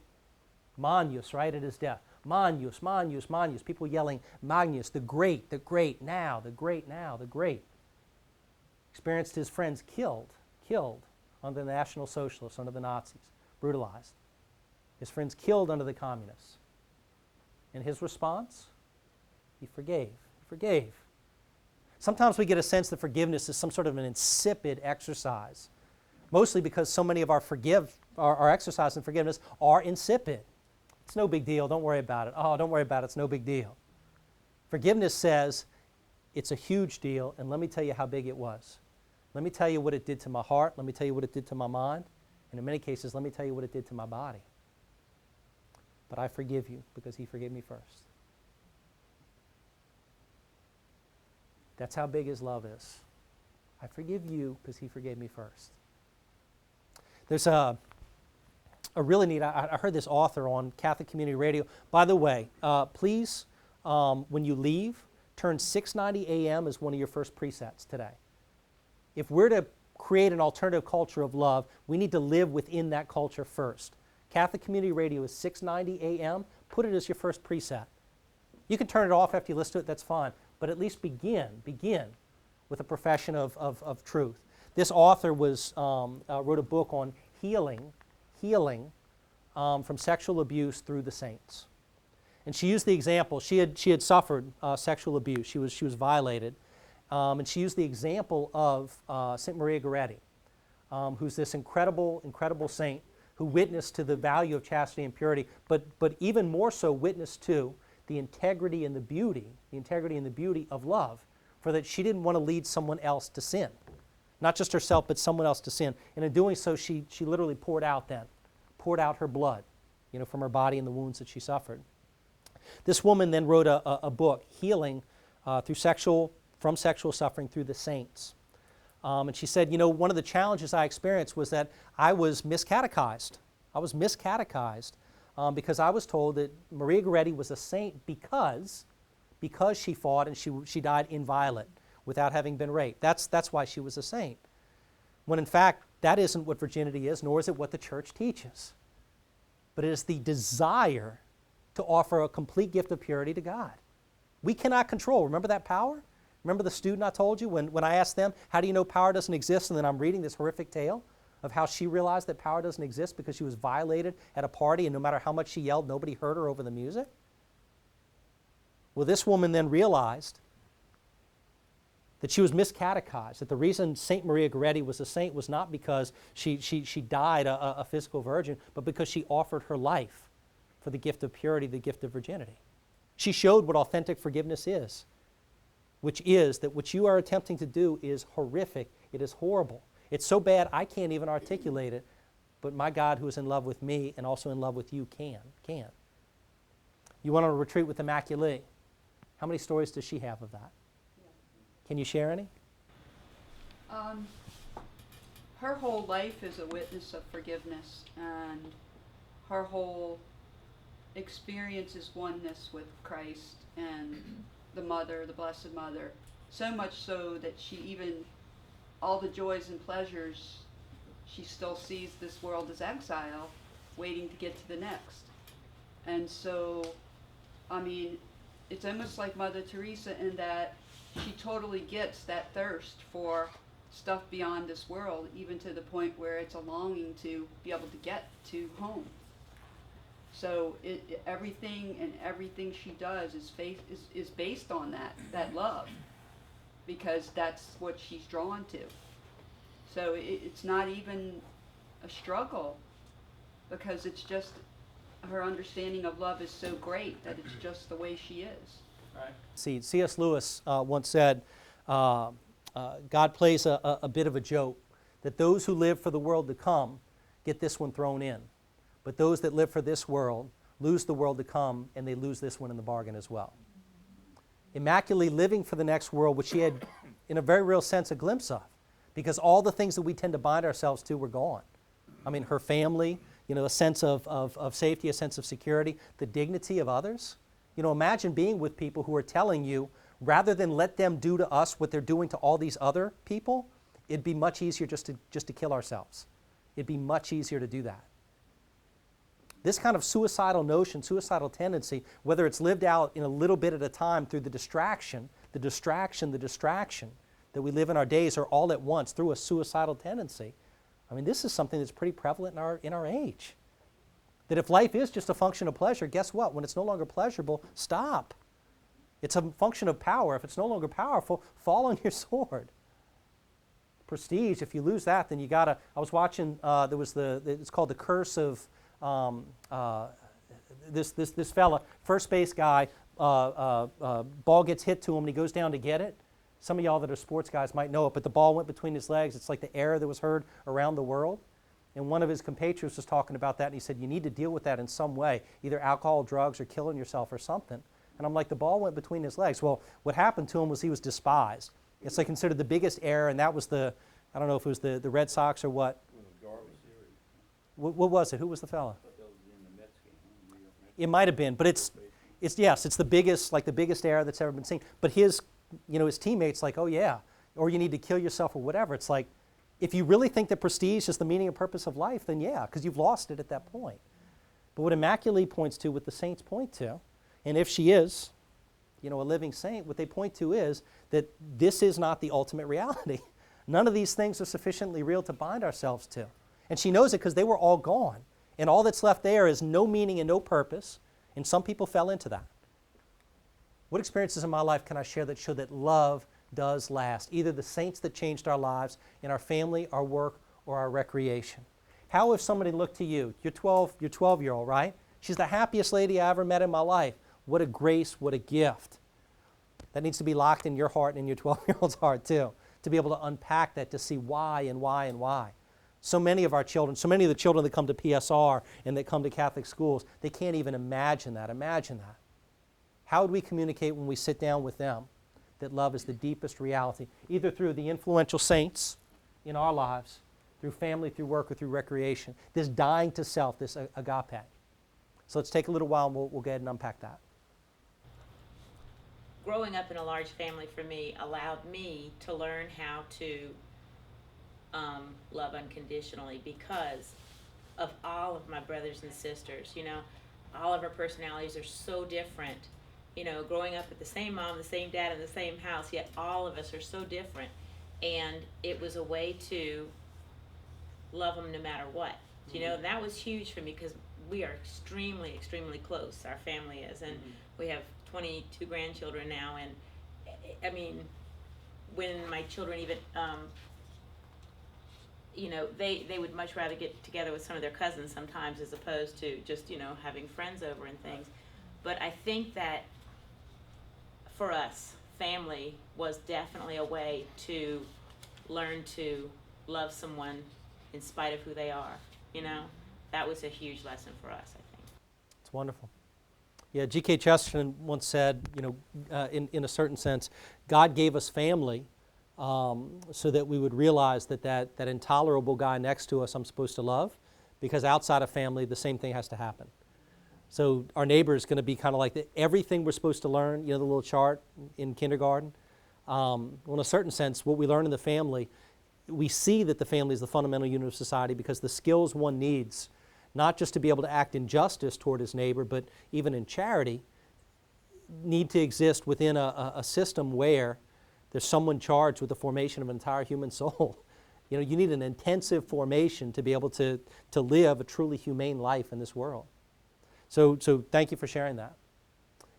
Magnus, right, at his death. Magnus, Magnus, Magnus. People yelling, Magnus, the great now, the great now, the great. Experienced his friends killed under the National Socialists, under the Nazis, brutalized. His friends killed under the communists. And his response? He forgave. He forgave. Sometimes we get a sense that forgiveness is some sort of an insipid exercise, mostly because so many of our exercise in forgiveness are insipid. It's no big deal. Don't worry about it. Oh, don't worry about it. It's no big deal. Forgiveness says it's a huge deal, and let me tell you how big it was. Let me tell you what it did to my heart. Let me tell you what it did to my mind. And in many cases, let me tell you what it did to my body. But I forgive you because he forgave me first. That's how big his love is. I forgive you because he forgave me first. There's a really neat, I heard this author on Catholic Community Radio. By the way, please, when you leave, turn 6:90 a.m. as one of your first presets today. If we're to create an alternative culture of love, we need to live within that culture first. Catholic Community Radio is 6:90 a.m. Put it as your first preset. You can turn it off after you listen to it, that's fine. But at least begin with a profession of truth. This author wrote a book on healing from sexual abuse through the saints. And she used the example, she had suffered sexual abuse, she was violated, and she used the example of St. Maria Goretti, who's this incredible saint who witnessed to the value of chastity and purity, but even more so witnessed to the integrity and the beauty of love, for that she didn't want to lead someone else to sin. Not just herself, but someone else to sin. And in doing so, she literally poured out her blood, from her body and the wounds that she suffered. This woman then wrote a book, Healing from Sexual Suffering Through the Saints. And she said, one of the challenges I experienced was that I was miscatechized. Because I was told that Maria Goretti was a saint because she fought and she died inviolate, without having been raped. That's why she was a saint. When in fact, that isn't what virginity is, nor is it what the church teaches. But it is the desire to offer a complete gift of purity to God. We cannot control. Remember that power? Remember the student I told you when I asked them, how do you know power doesn't exist? And then I'm reading this horrific tale of how she realized that power doesn't exist because she was violated at a party, and no matter how much she yelled, nobody heard her over the music. Well, this woman then realized that she was miscatechized, that the reason St. Maria Goretti was a saint was not because she died a physical virgin, but because she offered her life for the gift of purity, the gift of virginity. She showed what authentic forgiveness is, which is that what you are attempting to do is horrific, it is horrible. It's so bad I can't even articulate it, but my God who is in love with me and also in love with you can. You went on a retreat with Immaculée. How many stories does she have of that? Can you share any? Her whole life is a witness of forgiveness, and her whole experience is oneness with Christ and the Mother, the Blessed Mother, so much so that she even, all the joys and pleasures, she still sees this world as exile, waiting to get to the next. And so, it's almost like Mother Teresa in that she totally gets that thirst for stuff beyond this world, even to the point where it's a longing to be able to get to home. So everything she does is based on that love, because that's what she's drawn to. So it's not even a struggle, because it's just her understanding of love is so great that it's just the way she is. Right. See, C.S. Lewis once said, God plays a bit of a joke, that those who live for the world to come get this one thrown in. But those that live for this world lose the world to come, and they lose this one in the bargain as well. Immaculately living for the next world, which she had, in a very real sense, a glimpse of, because all the things that we tend to bind ourselves to were gone. I mean, her family, a sense of safety, a sense of security, the dignity of others. Imagine being with people who are telling you, rather than let them do to us what they're doing to all these other people, it'd be much easier just to kill ourselves. It'd be much easier to do that. This kind of suicidal notion, suicidal tendency, whether it's lived out in a little bit at a time through the distraction that we live in our days, or all at once through a suicidal tendency, I mean, this is something that's pretty prevalent in our age. That if life is just a function of pleasure, guess what? When it's no longer pleasurable, stop. It's a function of power. If it's no longer powerful, fall on your sword. Prestige, if you lose that, then you gotta. I was watching. It's called The Curse of this fella, first base guy. Ball gets hit to him, and he goes down to get it. Some of y'all that are sports guys might know it, but the ball went between his legs. It's like the air that was heard around the world. And one of his compatriots was talking about that, and he said, you need to deal with that in some way, either alcohol, drugs, or killing yourself or something. And I'm like, the ball went between his legs. Well, what happened to him was he was despised. It's like considered the biggest error, and that was I don't know if it was the Red Sox or what. What was it? Who was the fella? It might have been, but it's the biggest error that's ever been seen. But his teammates like, oh yeah, or you need to kill yourself or whatever. It's like, if you really think that prestige is the meaning and purpose of life, then yeah, because you've lost it at that point. But what Immaculate points to, what the saints point to, and if she is, a living saint, what they point to is that this is not the ultimate reality. None of these things are sufficiently real to bind ourselves to. And she knows it because they were all gone. And all that's left there is no meaning and no purpose. And some people fell into that. What experiences in my life can I share that show that love does last? Either the saints that changed our lives in our family, our work, or our recreation. How if somebody looked to you, you're 12-year-old, right? She's the happiest lady I ever met in my life. What a grace, what a gift. That needs to be locked in your heart and in your 12-year-old's heart too, to be able to unpack that, to see why and why and why. So many of the children that come to PSR and that come to Catholic schools, they can't even imagine that. Imagine that. How would we communicate when we sit down with them that love is the deepest reality, either through the influential saints in our lives, through family, through work, or through recreation, this dying to self, this agape. So let's take a little while and we'll go ahead and unpack that. Growing up in a large family for me allowed me to learn how to love unconditionally because of all of my brothers and sisters. All of our personalities are so different. Growing up with the same mom, the same dad, in the same house, yet all of us are so different. And it was a way to love them no matter what. And that was huge for me because we are extremely, extremely close, our family is. And we have 22 grandchildren now. And, I mean, when my children even, they would much rather get together with some of their cousins sometimes as opposed to just, having friends over and things. But I think that for us, family was definitely a way to learn to love someone in spite of who they are. That was a huge lesson for us, I think. It's wonderful. Yeah, G.K. Chesterton once said, in a certain sense, God gave us family so that we would realize that intolerable guy next to us I'm supposed to love, because outside of family, the same thing has to happen. So our neighbor is going to be kind of like everything we're supposed to learn, the little chart in kindergarten. Well, in a certain sense, what we learn in the family, we see that the family is the fundamental unit of society because the skills one needs, not just to be able to act in justice toward his neighbor, but even in charity, need to exist within a system where there's someone charged with the formation of an entire human soul. You know, you need an intensive formation to be able to live a truly humane life in this world. So thank you for sharing that.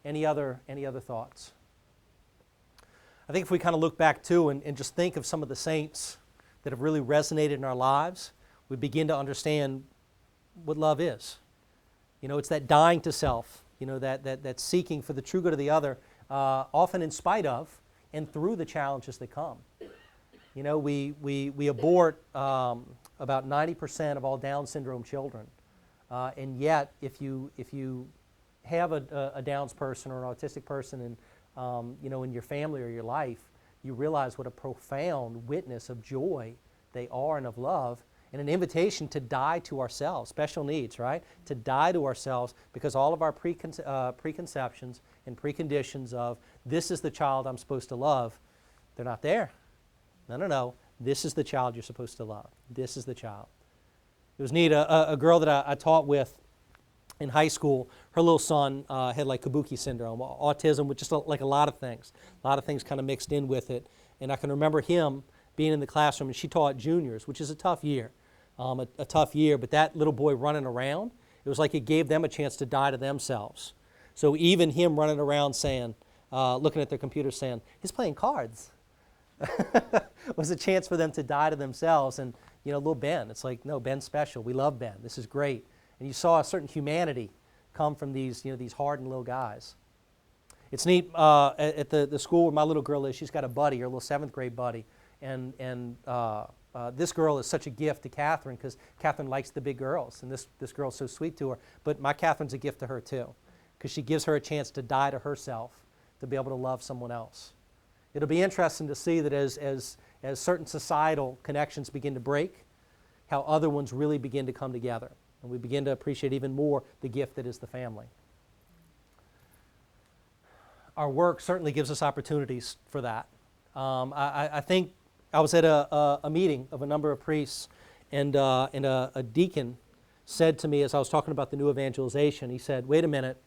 Any other thoughts? I think if we kind of look back too and just think of some of the saints that have really resonated in our lives, we begin to understand what love is. You know, it's that dying to self, you know, that seeking for the true good of the other, often in spite of and through the challenges that come. You know, we abort about 90% of all Down syndrome children. And yet, if you have a Downs person or an autistic person you know, in your family or your life, you realize what a profound witness of joy they are and of love, and an invitation to die to ourselves, special needs, right? To die to ourselves, because all of our preconceptions and preconditions of this is the child I'm supposed to love, they're not there. No. This is the child you're supposed to love. This is the child. It was neat. A girl that I taught with in high school, her little son had like kabuki syndrome, autism, with just like a lot of things kind of mixed in with it. And I can remember him being in the classroom, and she taught juniors, which is a tough year, but that little boy running around, it was like it gave them a chance to die to themselves. So even him running around saying, looking at their computer saying, he's playing cards, was a chance for them to die to themselves. And, you know, little Ben, it's like, no, Ben's special. We love Ben. This is great. And you saw a certain humanity come from these, you know, these hardened little guys. It's neat, at the school where my little girl is, she's got a buddy, her little 7th grade buddy. And this girl is such a gift to Catherine, because Catherine likes the big girls, and this girl's so sweet to her. But my Catherine's a gift to her too, because she gives her a chance to die to herself to be able to love someone else. It'll be interesting to see that as certain societal connections begin to break, how other ones really begin to come together. And we begin to appreciate even more the gift that is the family. Our work certainly gives us opportunities for that. I think I was at a meeting of a number of priests, and a deacon said to me as I was talking about the new evangelization, he said, wait a minute,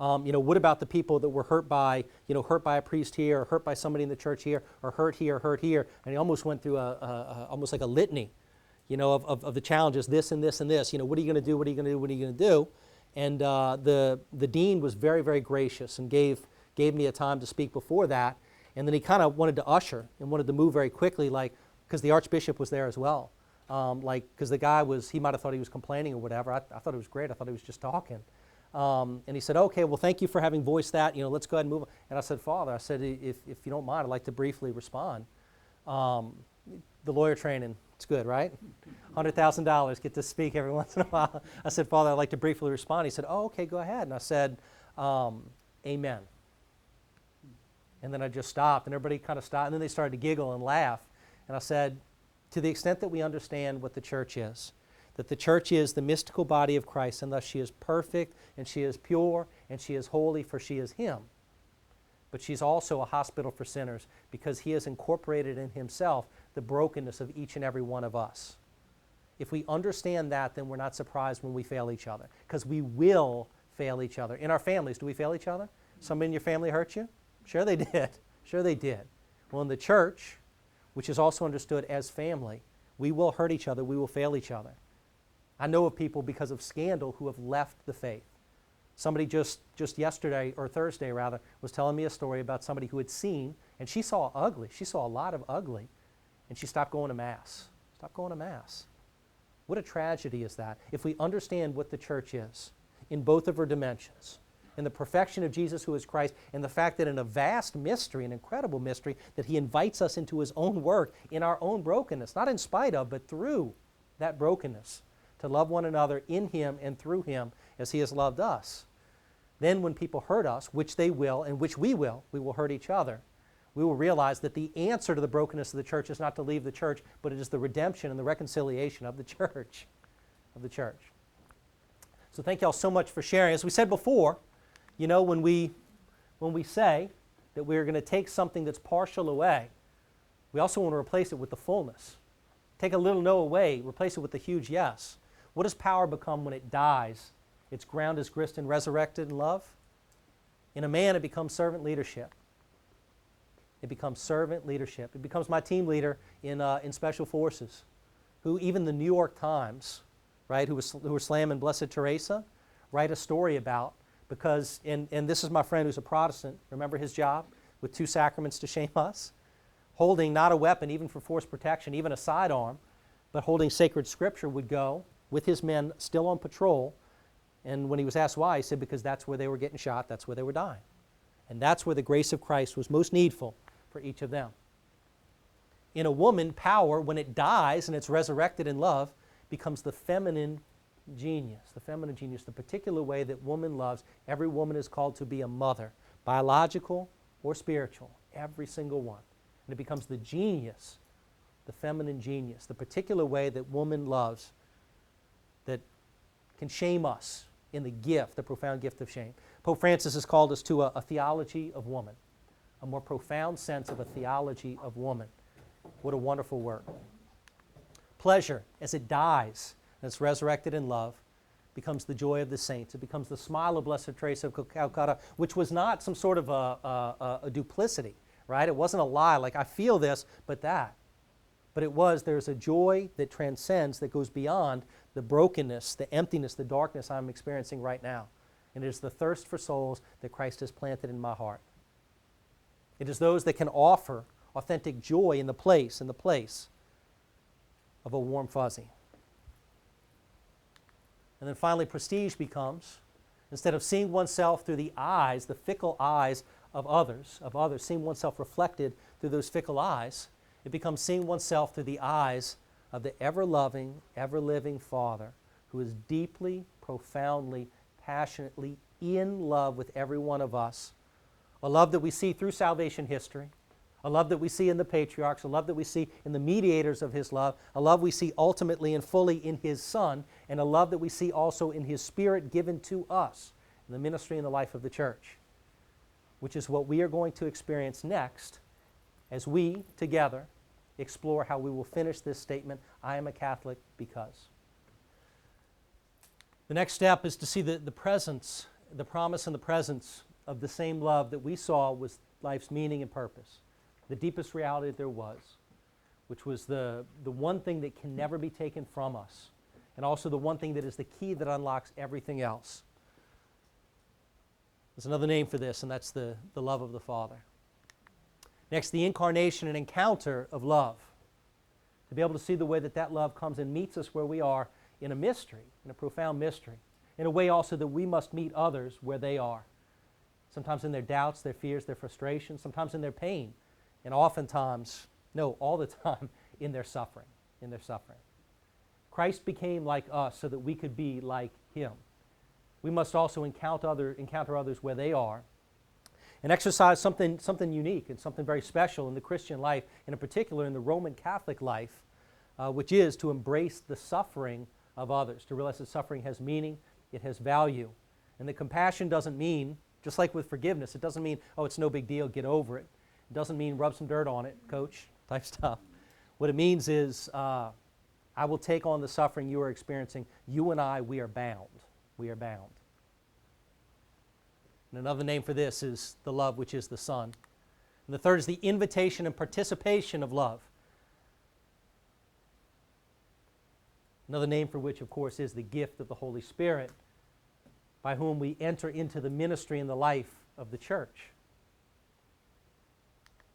you know, what about the people that were hurt by a priest here, or hurt by somebody in the church here, or hurt here? And he almost went through almost like a litany, you know, of the challenges, this and this and this. You know, what are you going to do? What are you going to do? What are you going to do? And the dean was very, very gracious and gave me a time to speak before that. And then he kind of wanted to usher and wanted to move very quickly, like, because the archbishop was there as well. Because the guy he might have thought he was complaining or whatever. I thought it was great. I thought he was just talking. And he said, okay, well, thank you for having voiced that. You know, let's go ahead and move on. And I said, Father, I said, if you don't mind, I'd like to briefly respond. The lawyer training, it's good, right? $100,000, get to speak every once in a while. I said, Father, I'd like to briefly respond. He said, oh, okay, go ahead. And I said, amen. And then I just stopped, and everybody kind of stopped, and then they started to giggle and laugh. And I said, to the extent that we understand what the church is, that the church is the mystical body of Christ, and thus she is perfect, and she is pure, and she is holy, for she is Him. But she's also a hospital for sinners, because He has incorporated in Himself the brokenness of each and every one of us. If we understand that, then we're not surprised when we fail each other, because we will fail each other. In our families, do we fail each other? Somebody in your family hurt you? Sure they did. Sure they did. Well, in the church, which is also understood as family, we will hurt each other. We will fail each other. I know of people because of scandal who have left the faith. Somebody just yesterday, or Thursday rather, was telling me a story about somebody who had seen, and she saw ugly. She saw a lot of ugly, and she stopped going to Mass. Stopped going to Mass. What a tragedy is that? If we understand what the church is in both of her dimensions, and the perfection of Jesus, who is Christ, and the fact that in a vast mystery, an incredible mystery, that He invites us into His own work in our own brokenness, not in spite of, but through that brokenness, to love one another in Him and through Him as He has loved us. Then when people hurt us, which they will, and which we will hurt each other. We will realize that the answer to the brokenness of the church is not to leave the church, but it is the redemption and the reconciliation of the church. So thank you all so much for sharing. As we said before, you know, when we say that we're going to take something that's partial away, we also want to replace it with the fullness. Take a little no away, replace it with the huge yes. What does power become when it dies? Its ground is grist and resurrected in love. In a man, it becomes servant leadership. It becomes servant leadership. It becomes my team leader in Special Forces, who even the New York Times, right, who were slamming Blessed Teresa, write a story about because, and this is my friend who's a Protestant, remember his job with 2 sacraments to shame us? Holding not a weapon, even for force protection, even a sidearm, but holding sacred scripture would go with his men still on patrol. And when he was asked why, he said because that's where they were getting shot, that's where they were dying. And that's where the grace of Christ was most needful for each of them. In a woman, power, when it dies and it's resurrected in love, becomes the feminine genius, the particular way that woman loves. Every woman is called to be a mother, biological or spiritual, every single one. And it becomes the genius, the feminine genius, the particular way that woman loves that can shame us in the gift, the profound gift of shame. Pope Francis has called us to a theology of woman, a more profound sense of a theology of woman. What a wonderful work. Pleasure, as it dies and it's resurrected in love, becomes the joy of the saints. It becomes the smile of Blessed Teresa of Calcutta, which was not some sort of a duplicity, right? It wasn't a lie, like I feel this, but that. But it was, there's a joy that transcends, that goes beyond the brokenness, the emptiness, the darkness I'm experiencing right now. And it is the thirst for souls that Christ has planted in my heart. It is those that can offer authentic joy in the place of a warm fuzzy. And then finally, prestige becomes, instead of seeing oneself through the eyes, the fickle eyes of others, seeing oneself reflected through those fickle eyes, it becomes seeing oneself through the eyes of the ever-loving, ever-living Father who is deeply, profoundly, passionately in love with every one of us. A love that we see through salvation history, a love that we see in the patriarchs, a love that we see in the mediators of His love, a love we see ultimately and fully in His Son, and a love that we see also in His Spirit given to us in the ministry and the life of the church, which is what we are going to experience next as we, together, explore how we will finish this statement, I am a Catholic because. The next step is to see the presence, the promise and the presence of the same love that we saw was life's meaning and purpose, the deepest reality that there was, which was the one thing that can never be taken from us, and also the one thing that is the key that unlocks everything else. There's another name for this, and that's the love of the Father. Next, the incarnation and encounter of love. To be able to see the way that that love comes and meets us where we are in a mystery, in a profound mystery, in a way also that we must meet others where they are. Sometimes in their doubts, their fears, their frustrations, sometimes in their pain, and oftentimes, no, all the time, in their suffering, Christ became like us so that we could be like Him. We must also encounter others where they are and exercise something unique and something very special in the Christian life, and in particular in the Roman Catholic life, which is to embrace the suffering of others, to realize that suffering has meaning, it has value. And that compassion doesn't mean, just like with forgiveness, it doesn't mean, oh, it's no big deal, get over it. It doesn't mean rub some dirt on it, coach, type stuff. What it means is, I will take on the suffering you are experiencing. You and I, we are bound. We are bound. And another name for this is the love which is the Son. And the third is the invitation and participation of love. Another name for which, of course, is the gift of the Holy Spirit, by whom we enter into the ministry and the life of the church.